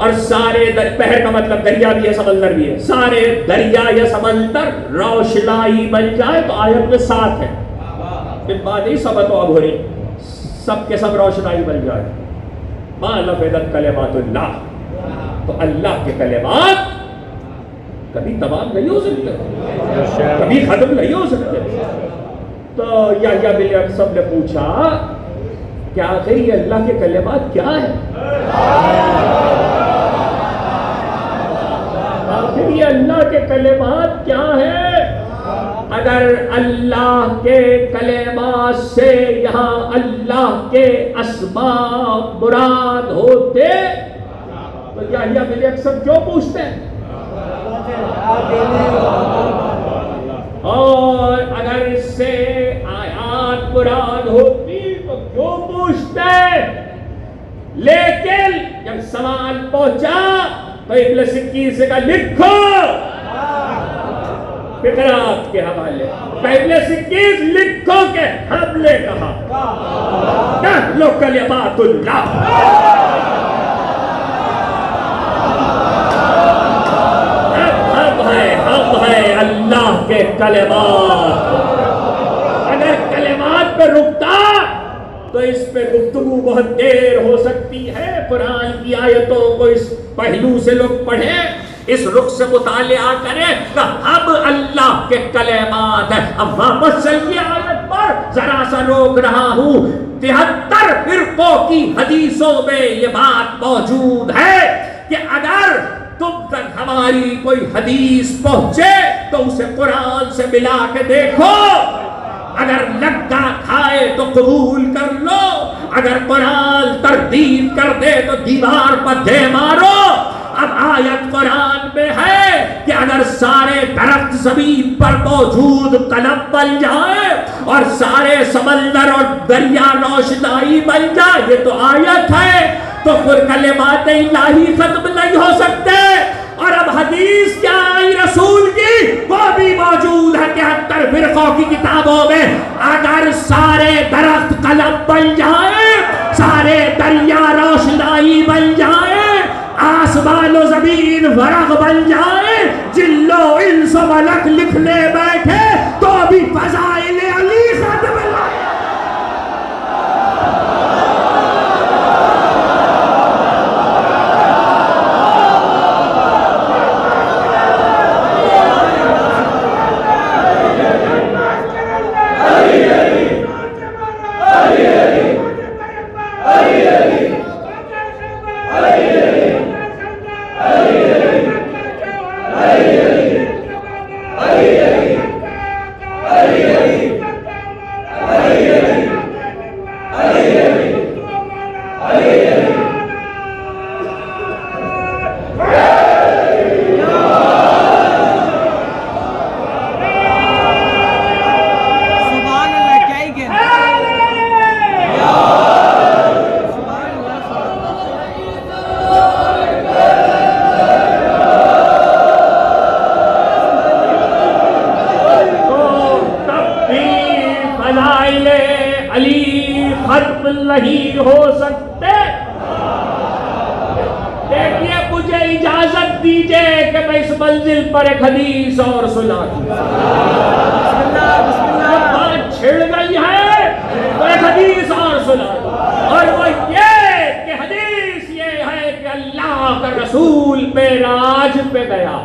और सारे बहर का मतलब दरिया भी है, समंदर भी है, सारे दरिया या समंदर रोशनाई बन जाए, तो आयत में साथ है नहीं सब तो अब हो रही सबके सब रोशनाई बन जाए। मा नफ़दत कलिमातुल्लाह, तो अल्लाह के कलिमात कभी तमाम नहीं हो सकते, कभी खत्म नहीं हो सकते। तो या बिल सब ने पूछा कि आखिर ये अल्लाह के कलिमात क्या है? आखिर ये अल्लाह के कलिमात क्या है? अगर अल्लाह के कलिमात से यहाँ अल्लाह के अस्मा मुराद होते तो या बिल सब क्यों पूछते हैं? और अगर इससे आयात मुराद होती तो क्यों पूछते? लेकिन जब सवाल पहुंचा तो इब्न सिक्की से कहा लिखो फिकरात के हवाले। इब्न सिक्की लिखो के हमने कहा नहनु कलिमातुल्लाह, हम है अल्लाह के कलिमात। अगर कलिमात पे रुकता तो इस पे गुफ्तगू बहुत देर हो सकती है। कुरान की आयतों को इस पहलू से लोग पढ़े, इस रुख से मुतालिया करें कि अब अल्लाह के कलिमात है। अब वापस चलिए आयत पर, जरा सा रोक रहा हूं। 73 फिरकों की हदीसों में ये बात मौजूद है कि अगर तुम तक हमारी कोई हदीस पहुंचे तो उसे कुरान से मिला के देखो, अगर लग्गा खाए तो कबूल कर लो, अगर कुरान तरदीद कर दे तो दीवार पर दे मारो। अब आयत कुरान में है कि अगर सारे दरख्त जमीन पर मौजूद कलम बन जाए और सारे समंदर और दरिया रोशनाई बन जाए, ये तो आयत है। तो फिर कलिमात इलाही खत्म नहीं हो सकते। और अब हदीस क्या आई रसूल की, वो भी मौजूद है 73 फिरकों की किताबों में। अगर सारे दरख्त कलम बन जाए, सारे दरिया रोशनाई बन जाए, आसमान और जमीन वरग बन जाए, जिल्लो इंस मलक लिखने बैठे तो भी फज़ाइल अली खत्म नहीं। नहीं हो सकते। देखिए, मुझे इजाजत दीजिए कि मैं इस मंजिल पर एक हदीस और सुना दूं। बात छिड़ गई है तो एक हदीस और सुना दूं, और वो ये कि हदीस ये है कि अल्लाह का रसूल मेराज पे गया,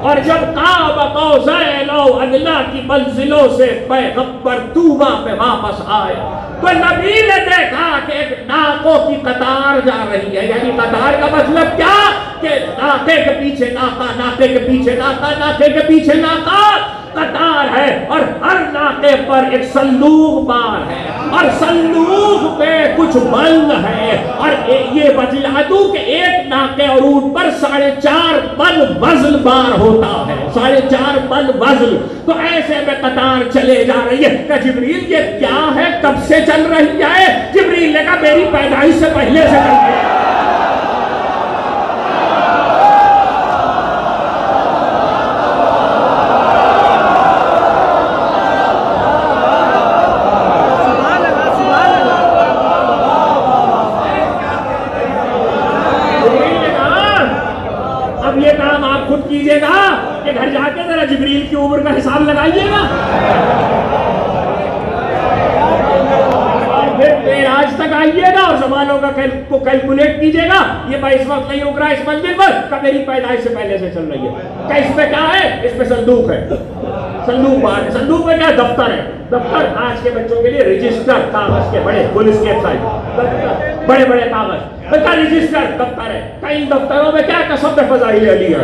और जब काब कौसैन और अदना की मंजिलों से पैगंबर तूबा पे वापस आए तो नबी ने देखा कि एक नाकों की कतार जा रही है। यानी कतार का मतलब क्या कि नाके के पीछे नाका, नाके के पीछे नाका, नाके के पीछे नाका, कतार है, और हर नाके पर एक संदूक बार है, और संदूक पे कुछ बंद है। और ये बतला दूं कि एक नाके और ऊंट पर 4.5 मन वज़न बार होता है, 4.5 मन वज़न। तो ऐसे में कतार चले जा रही है। क्या जिब्रील ये क्या है, कब से चल रही है? जिब्रील ने कहा मेरी पैदाइश से पहले से चल रही है। कीजिएगा कि घर जाके जरा जिब्रील की उम्र का हिसाब लगाइएगा, फिर मेराज तक आइएगा और जमानों का को कैलकुलेट कीजिएगा। ये मैं इस वक्त नहीं उग रहा इस मंजिल पर, का मेरी पैदाइश से पहले से चल रही है। क्या इसमें क्या है? इसमें संदूक है, संदूक बाहर है। संदूक में क्या? दफ्तर है। दफ्तर आज के बच्चों के लिए रजिस्टर, कागज के बड़े, पुलिस के साइड बड़े बड़े कागज, बता रजिस्टर दफ्तर है। कई दफ्तरों में क्या कसम पे फज़ाइल अली है।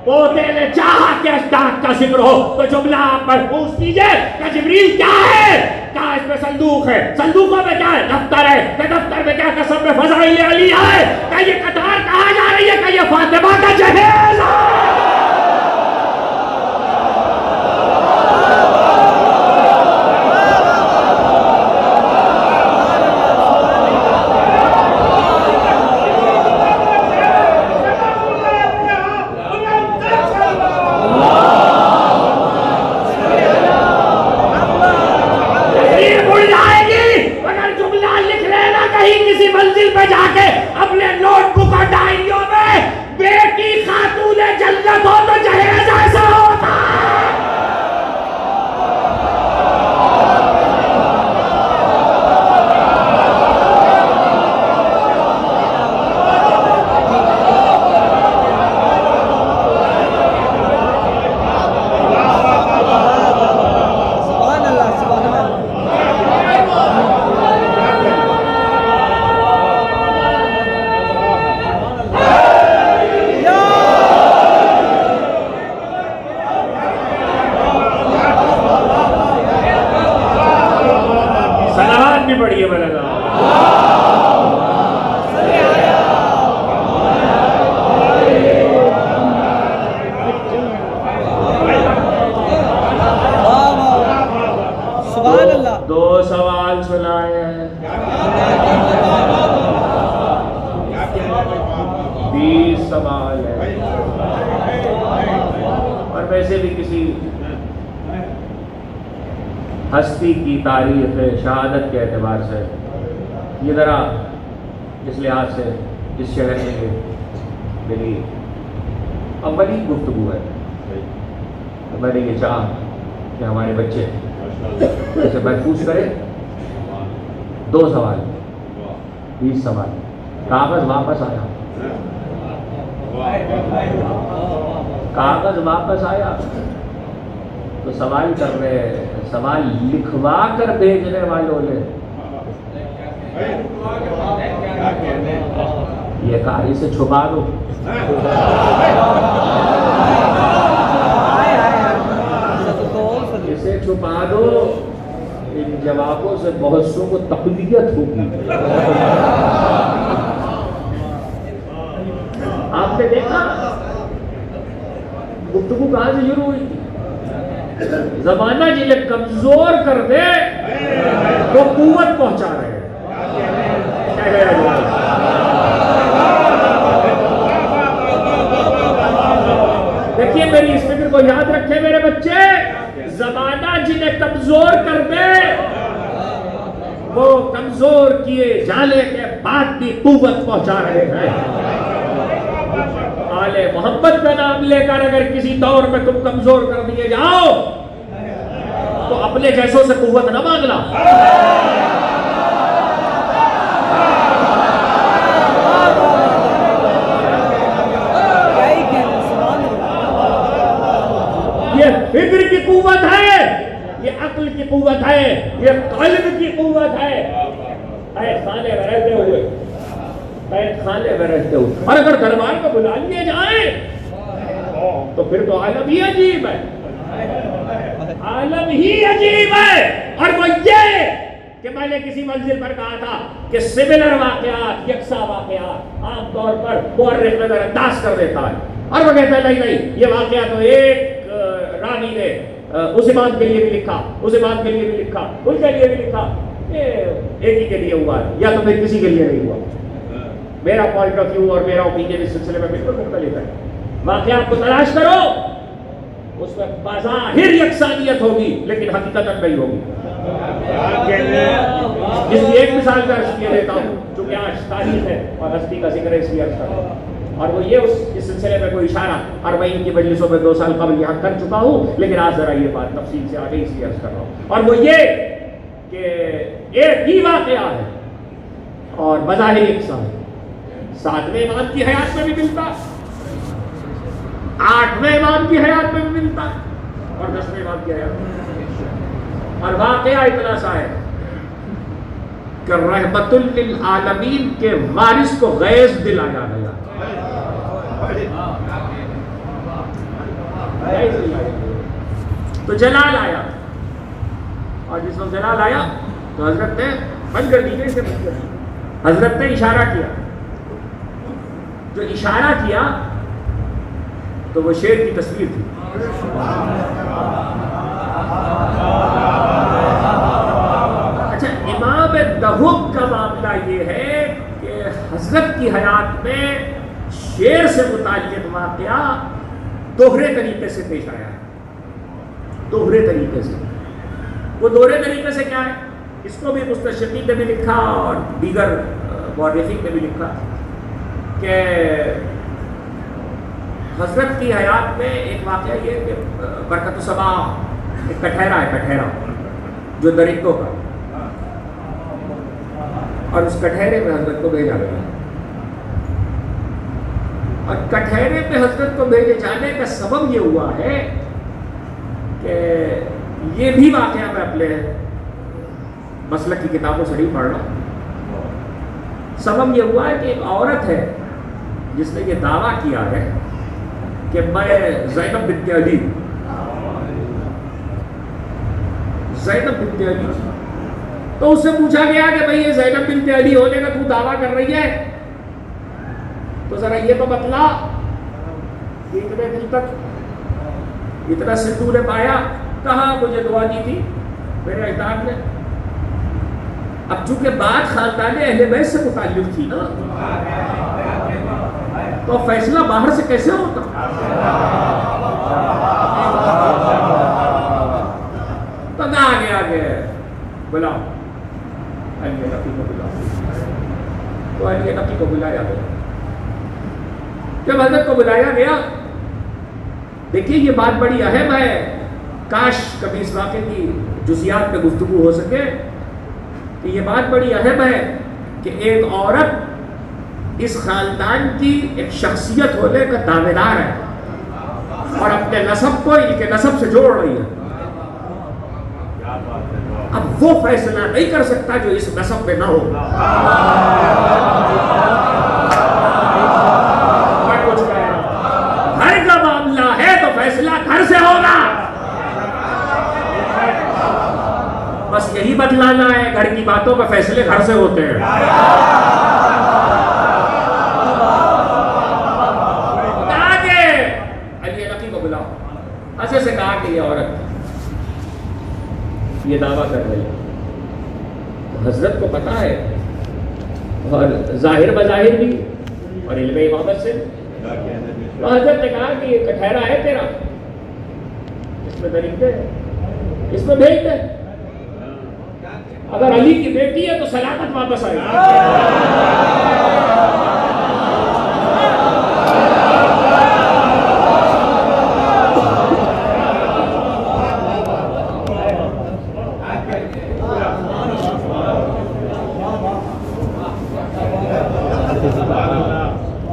पोते ने चाहा कि अस्ताद का जिक्र हो तो जुमला आप महफूज कीजिए कि जिब्रील क्या है, क्या इसमें संदूक है, संदूकों में क्या है? दफ्तर है, तो दफ्तर में क्या कसम में फज़ाइल अली है? क्या ये कतार कहाँ जा रही है? क्या ये फातिमा का जहेज है? वैसे भी किसी हस्ती की तारीख शहादत के एतबार से ये ज़रा इस लिहाज से इस शहर में ये मेरी अव्वली गुफ्तगू है। तो मैंने ये चाहा कि हमारे बच्चे इसे महफूज करें। 2 सवाल, 20 सवाल, कागज़ वापस आया, कागज़ वापस आया तो सवाल कर रहे, सवाल लिखवा कर भेजने वालों ने ये कहा इसे छुपा दो। इसे छुपा दो। इन जवाबों से बहुत सौ को तकलीफ होगी। आपने देखा गुफ्तगू कहां से शुरू हुई थी? जमाना जिन्हें कमजोर कर दे वो कुव्वत पहुंचा रहे हैं। देखिए मेरी इस फिक्र को याद रखे मेरे बच्चे, जमाना जिन्हें कमजोर कर दे वो कमजोर किए जाने के बाद भी कुव्वत पहुंचा रहे हैं। आले मोहम्मद का नाम लेकर अगर किसी दौर में तुम कमजोर कर दिए जाओ तो अपने जैसों से कुव्वत न मांगना। ये फिक्र की कुव्वत है, ये अक्ल की कुव्वत है, ये कल्ब की कुव्वत है। खाने में रहते हुए, खाने में रहते हुए, और अगर दरबार को बुला लिए जाए तो फिर तो आलम ही अजीब है, आलम ही अजीब है। और वो ये कि मैंने किसी मंजिल पर कहा था कि सिमिलर वाकयात, यकसा वाकयात आमतौर पर मुअर्रिख नजरअंदाज कर देता है, और वो कहता है नहीं ये वाकया तो एक रानी ने उस इमाम के लिए भी लिखा, उस इमाम के लिए भी लिखा, उनके लिए भी लिखा, ये एक ही के लिए हुआ है या तो फिर किसी के लिए नहीं हुआ। मेरा पॉइंट ऑफ व्यू और मेरा ओपिनियन इस सिलसिले में बिल्कुल मुख्तलिफ है। वाकयात को तलाश करो, उसमें बाज़ाहिर यकसानियत होगी लेकिन हकीकतन नहीं होगी। जिसकी एक मिसाल का अर्ज किया देता हूँ, चूंकि आज तारीख है और हस्ती का जिक्र है इसलिए अर्ज कर रहा हूँ, और वो ये इस सिलसिले में कोई इशारा अरबईन की मजलिसों में 2 साल कबल यहाँ कर चुका हूँ, लेकिन आज जरा ये बात तफसील से आगे इसलिए अर्ज कर रहा हूँ। और वो ये कि एक ही वाकया है और बज़ाहिर यकसा है। 7वें इमाम की हयात में भी मिलता, 8वें इमाम की हयात में भी मिलता और 10वें इमाम की हयात में। और वाकया इतना सा है कि रहमतुल लिल आलमीन के वारिस को गैस दिलाया गया। तो जलाल आया, और जिस वक्त जलाल आया तो हजरत ने बंद कर दीजिए इसे, बंद कर दीजिए। हजरत ने इशारा किया, जो इशारा किया तो वो शेर की तस्वीर थी। अच्छा, इमाम दहुक का मामला ये है कि हजरत की हयात में शेर से मुताल्लिक़ वाक़या दोहरे तरीके से पेश आया है। दोहरे तरीके से, वो दोहरे तरीके से क्या है, इसको भी मुस्तशरीक़ीन ने भी लिखा और दीगर मुअर्रिख़ीन ने भी लिखा कि हजरत की हयात में एक वाक़या ये कि बरकत सबा एक कठहरा है, कठहरा जो दरिंदों का, और उस कठहरे में हजरत को भेजा गया। और कठहरे में हजरत को भेजे जाने का सबब ये हुआ है कि ये भी वाक़या मैं अपने मसलक की किताबों से नहीं पढ़ रहा। सबब ये हुआ है कि एक औरत है जिसने ये दावा किया है कि मैं ज़ैनब बिन्त अली, ज़ैनब बिन्त अली, तो उससे पूछा गया कि भाई ये ज़ैनब बिन्त अली होने का तू दावा कर रही है तो जरा ये तो बतला कि इतने दिल तक इतना सिद्धू ने पाया, कहाँ मुझे दुआ दी थी मेरे अजदाद ने। अब चूंकि बात खानदान अहले बैत से मुताल्लिक़ थी ना, तो फैसला बाहर से कैसे होता। बुलाया गया है, बुलाओ अली नकी को बुलाओ। तो अली नकी को बुलाया गया। जब हजरत को बुलाया गया, देखिए ये बात बड़ी अहम है, काश कभी इस वाक़े की जुज़ियात पे गुफ्तगू हो सके कि ये बात बड़ी अहम है कि एक औरत इस खानदान की एक शख्सियत होने का दावेदार है और अपने नसब को इनके नसब से जोड़ रही है। अब वो फैसला नहीं कर सकता जो इस नसब पे ना हो। मैं कुछ कह रहा हूं, घर का मामला है तो फैसला घर से होगा। बस यही बदलाना है, घर की बातों पे फैसले घर से होते हैं। आगे अली नकी को बुलाओ। ऐसे से कहा कि ये औरत ये दावा कर रही है, तो हजरत को पता है और जाहिर बजाहिर भी और इल्म इमामत से। तो हजरत ने कहा कि ये कठहरा है तेरा, इसमें दरिंदे है, इसमें भेज दे। अगर अली की बेटी है तो सलामत वापस आएगी।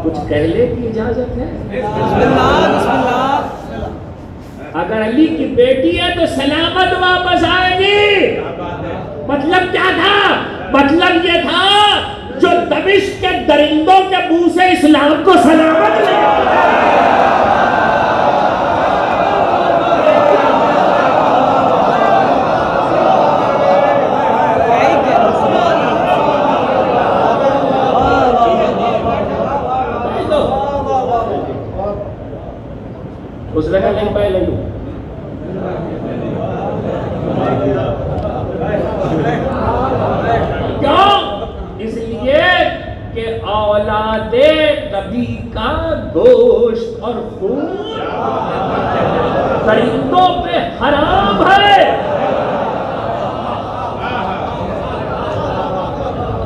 कुछ कहने की इजाजत है? अगर अली की बेटी है तो सलामत वापस आएगी। मतलब क्या था? मतलब ये था जो दमिश्क के दरिंदों के मुंह से इस्लाम को सलामत ले। उस लगा नहीं पाए ले लूं। क्यों? इसलिए कि औलादे नबी का गोश्त और खून दरिंदों पे हराम है।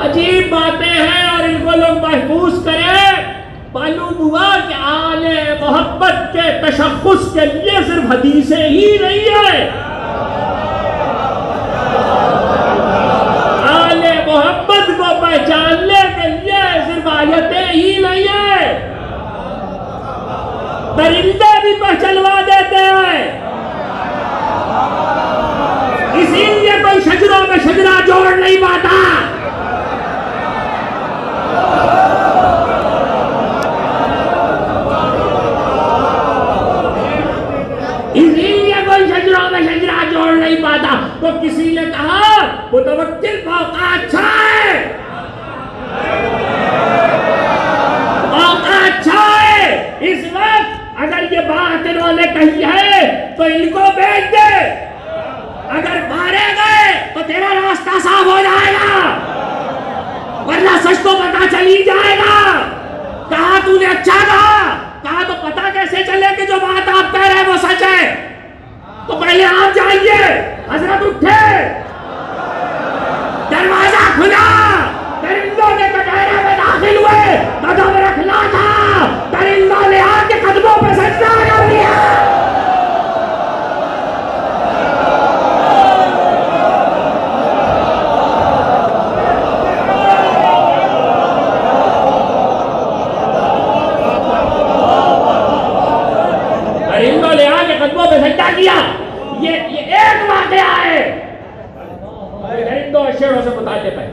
अजीब बातें हैं और इनको लोग महफूज करें। मालूम हुआ कि आले मोहब्बत के तशख्खुस के लिए सिर्फ हदीसें ही नहीं है, आले मोहब्बत को पहचानने के लिए सिर्फ आयतें ही नहीं है, दरिंदे भी पहचानवा देते हैं। इसीलिए कोई शजरों में शजरा जोड़ नहीं पाता। शजरा जोड़ नहीं पाता। तो किसी ने कहा मुतवक्किल मौका अच्छा है, मौका अच्छा है। इस वक्त अगर ये बात इन्होंने कही है तो इनको भेज दे। अगर मारे गए तो तेरा रास्ता साफ हो जाएगा, वरना सच तो पता चल ही जाएगा। कहा तूने अच्छा कहा तो पता कैसे चले कि जो बात आप कह रहे हैं वो सच है? तो पहले आप जाइए। हजरत उठे, दरवाजा खुला, दरिंदों ने कटहरे में दाखिल हुए। कदम रखना था, दरिंदों ने आके कदमों पे सजदा कर दिया। दरिंदों ने आके कदमों पे सजदा किया। ये एक वाकया है दरिंदों और शेरों से मुताल्लिक़ है।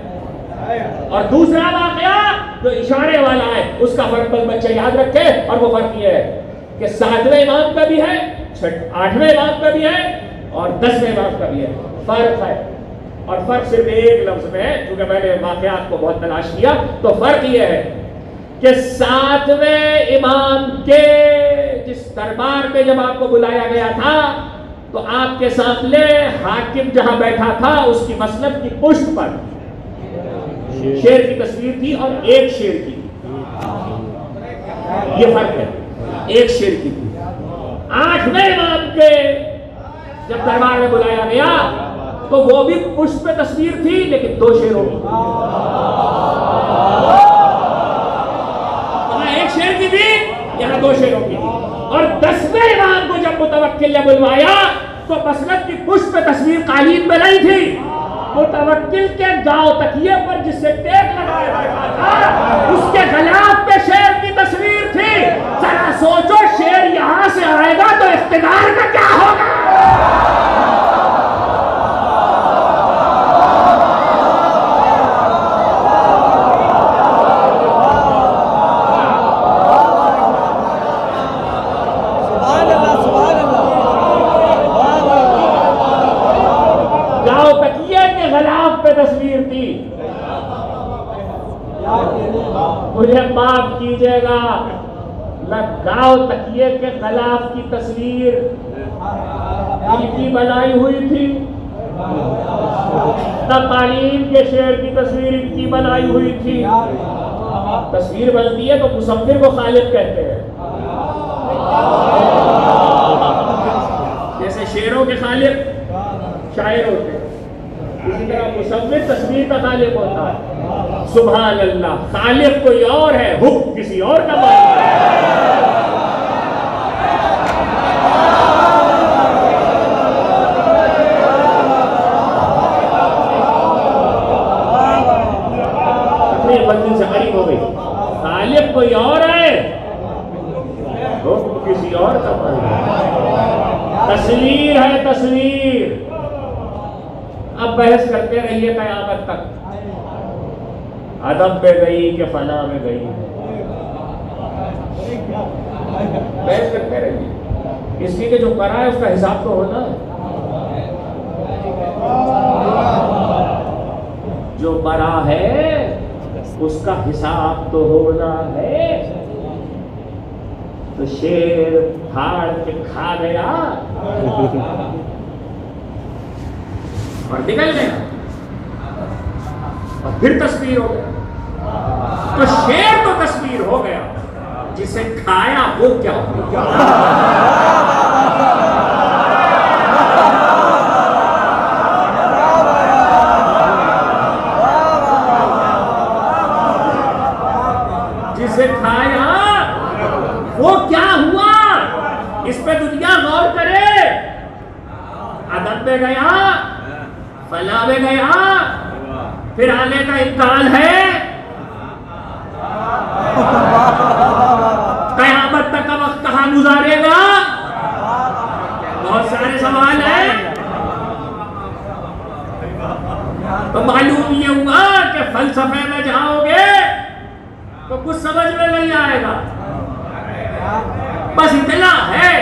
और दूसरा वाकया जो इशारे वाला है उसका फर्क बच्चे याद रखे। और वो फर्क ये है कि 7वें इमाम का भी है, 8वें इमाम का भी है और 10वें इमाम का भी है। फर्क है, और फर्क सिर्फ एक लफ्ज में है। क्योंकि मैंने वाकयात को बहुत तलाश किया तो फर्क ये है कि 7वें इमाम के जिस दरबार में जब आपको बुलाया गया था तो आपके सामने हाकिम जहां बैठा था उसकी मसनद की पुष्ट पर शेर की तस्वीर थी और एक शेर की थी। ये फर्क है, एक शेर की थी। 8वें इमाम के जब दरबार में बुलाया गया तो वो भी पुष्प पे तस्वीर थी, लेकिन 2 शेरों की। वहां 1 शेर की थी, यहाँ 2 शेरों की थी। और 10वें इमाम को जब मुतवक्किल ने बुलवाया तो मसलक की पुष्प पे तस्वीर कालीन में नहीं थी, मुतवक्किल के गांव तकिए पर जिससे टेक लगाया गया था उसके गलाफ पे शेर की तस्वीर थी। जरा सोचो, शेर यहां से आएगा तो इख्तिदार का क्या होगा? तस्वीर थी। मुझे माफ कीजिएगा, न गांव तकिए के खिलाफ की तस्वीर इनकी बनाई हुई थी, न तालीम के शेर की तस्वीर इनकी बनाई हुई थी। तस्वीर बनती है तो मुसव्विर को खालिक कहते हैं, जैसे शेरों के खालिक शायर होते हैं, इसी तरह मुसव्विर तस्वीर का खालिक होता है। सुभान अल्लाह, खालिक कोई और है, हुक्म किसी और का मालिक है। अपनी बंदी से करीब हो गई, खालिक कोई और है, हुक्म किसी और का मालिक है। तस्वीर है तस्वीर। अब बहस करते रहिए कयामत तक, अदब में गई कि फना में गई, बहस करते रहिए। इसलिए कि जो करा है उसका हिसाब तो होना है, जो मरा है उसका हिसाब तो होना है। तो शेर फाड़ के खा गया और निकल गया और फिर तस्वीर हो गया। तो शेर तो तस्वीर हो गया, जिसे खाया वो क्या हो गया? जिसे खाया वो क्या हुआ? इस पे दुनिया गौर करे। अदब में गया, फला में गया, फिर आने का इम्कान है। कयामत तक का वक्त कहां गुजारेगा? बहुत सारे सवाल हैं। तो मालूम ये हुआ कि फलसफे में जाओगे तो कुछ समझ में नहीं आएगा। बस इतना है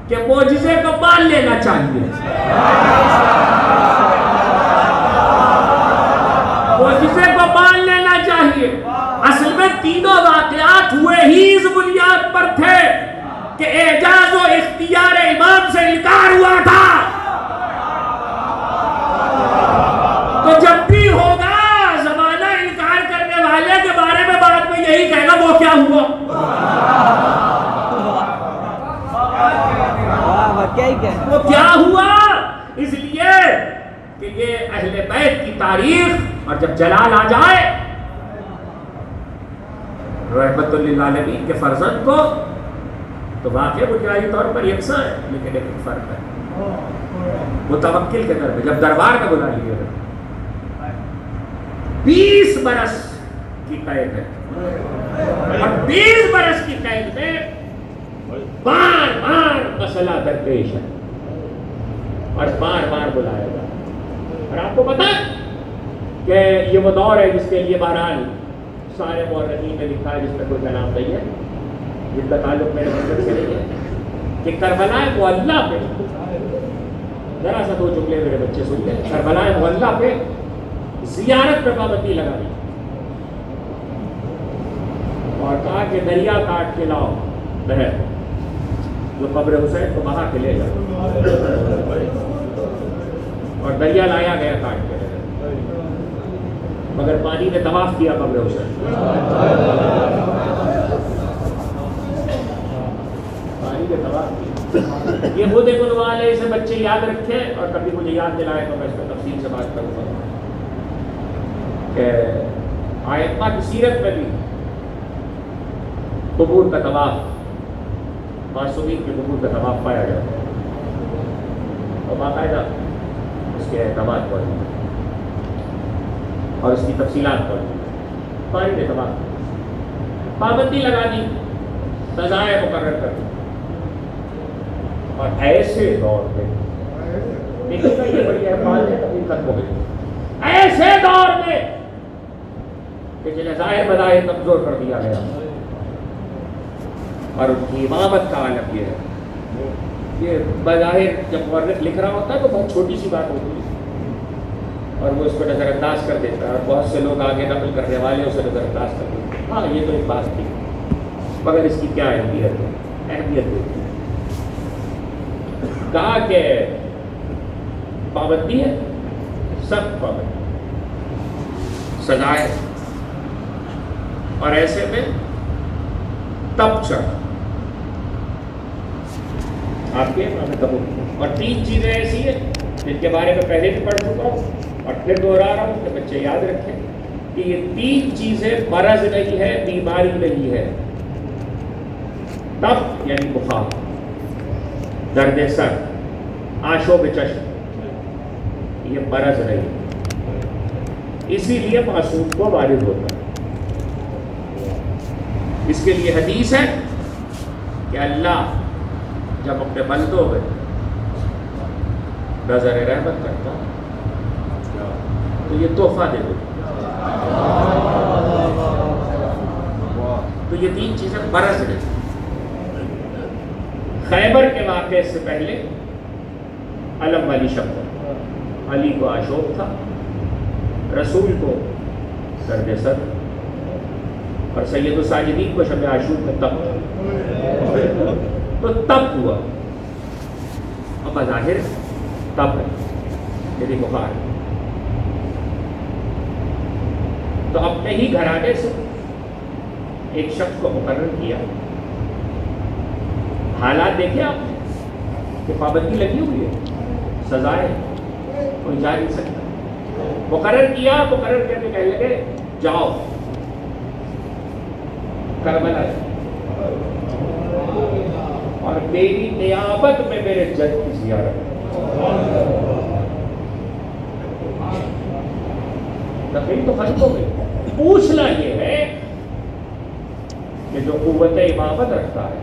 कि मोजिज़े को मान लेना चाहिए, मोजिज़े को मान लेना चाहिए। असल में तीनों वाक़यात हुए ही इस बुनियाद पर थे कि एजाज और इख्तियार इमाम से इनकार हुआ था। तो जब भी होगा ज़माना इनकार करने वाले के बारे में बाद में यही कहेगा वो क्या हुआ। वो क्या हुआ? इसलिए कि ये अहले बैत की तारीख, और जब जलाल आ जाए रहमतुल लिल आलमीन के फर्जंद को, तो वाक़ई बुनियादी तौर पर यकसा है, लेकिन एक फर्क है। मुतवक्किल के दर में जब दरबार में बुला लिए 20 बरस की कैद है, और 20 बरस की कैद में बार बार मसला दरपेश है और बार बार बुलाया जाए। और आपको पता है कि ये वो दौर है जिसके लिए बहरहाल सारे मौलवी में लिखा है, जिसमें कोई कलाम नहीं है, जिसका ताल्लुक मेरे मतलब से नहीं है, कि करबला मुअल्ला पे, जरा सा 2 जुमले मेरे बच्चे सुन लें, करबला मुअल्ला पे जियारत पर पाबंदी लगा दी और कहा कि दरिया काट के लाओ नहर, जो कब्र हुसैन को बहा के ले जाओ, और दरिया लाया गया काट के, मगर पानी ने तवाफ किया कब्र हुसैन, पानी ने तवाफ किया। ये खुद एक उन्वान है, इसे बच्चे याद रखें और कभी मुझे याद दिलाए तो मैं इस पर तफसील से बात करूँगा कि आयम्मा की सीरत में भी कबूर का तवाफ, मासूमीन के कबूर का तवाफ पाया जाता है और बाकायदा उसके अहकामात मौजूद और उसकी तफसीलात मौजूद। पानी ने तबाह पाबंदी लगा दी, सजाएं मुकर्रर कर दी और ऐसे दौर में देखिएगा, ये बड़ी अहम हकीकत हो गई, ऐसे दौर में कि जिन्हें जाहिर बजाहिर कमजोर कर दिया गया और उनकी इमामत का आलम ये है। ये बजाहिर जब मुअर्रिख लिख रहा होता है तो बहुत छोटी सी बात होती है और वो इसको नज़रअंदाज कर देता है और बहुत से लोग आगे नकल करने वाले उसे नज़रअंदाज कर देते हैं। हाँ, ये तो एक बात थी, मगर इसकी क्या अहमियत है? अहमियत देखिए, कहा कि पाबंदी है, सब पाबंदी, सजाए और ऐसे में तब चढ़ आपके और 3 चीजें ऐसी है जिनके बारे में पहले भी पढ़ चुका हूँ और फिर दोहरा रहा हूँ कि बच्चे याद रखें कि ये 3 चीजें मरज नहीं है, बीमारी नहीं है। तब यानी बुखार, दर्द सर, आशोब चश्म, ये मरज नहीं, इसीलिए मासूम को वारिद होता है। इसके लिए हदीस है कि अल्लाह जब अपने बंदों में नजर रहमत करता तो ये तोहफा दे दो। तो ये 3 चीजें बरस रही। खैबर के वाक़े से पहले अलम वाली शब्द, अली को आशोक था, रसूल को दर्द सर और सैयद साजिदीन को शब आशूक में तब, तो तब हुआ अब बज़ाहिर तब है यदि बुखार। तो अपने ही घराने से एक शख्स को मुकर्रर किया। हालात देखे आपने कि पाबंदी लगी हुई है, सजाए कोई जा नहीं सकता। मुकर्रर किया, मुकर्रर करके कहने लगे जाओ करबला और मेरी नियाबत में मेरे जज की ज़ियारत। तकलीफ तो खत्म हो गई। पूछना ये है कि जो कुव्वत इमामत रखता है,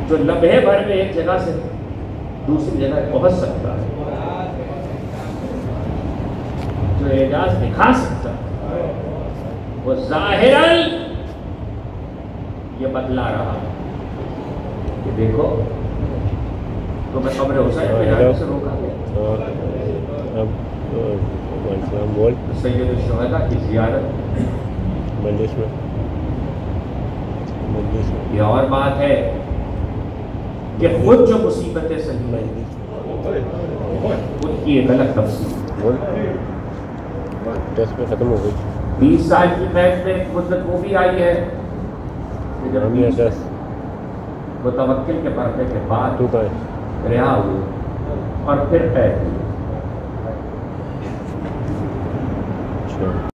जो लम्हे भर में एक जगह से दूसरी जगह पहुंच सकता है, जो एजाज दिखा सकता है, वो जाहिरन ये बतला रहा है कि देखो तो मैं कब्र हुसैन पे जाने से रोका गया। बोल सैयद शुहदा की ज़ियारत मंदिर में। ये और बात है कि खुद जो मुसीबतें सही उनकी एक अलग तफसीर। टेस्ट में खत्म हो गई। 20 साल की मैच में एक मुद्दत वो भी आई है कि जब 20 मुतवक्किल के पर्दे के बाद रिहा हुए और फिर कैद हुए।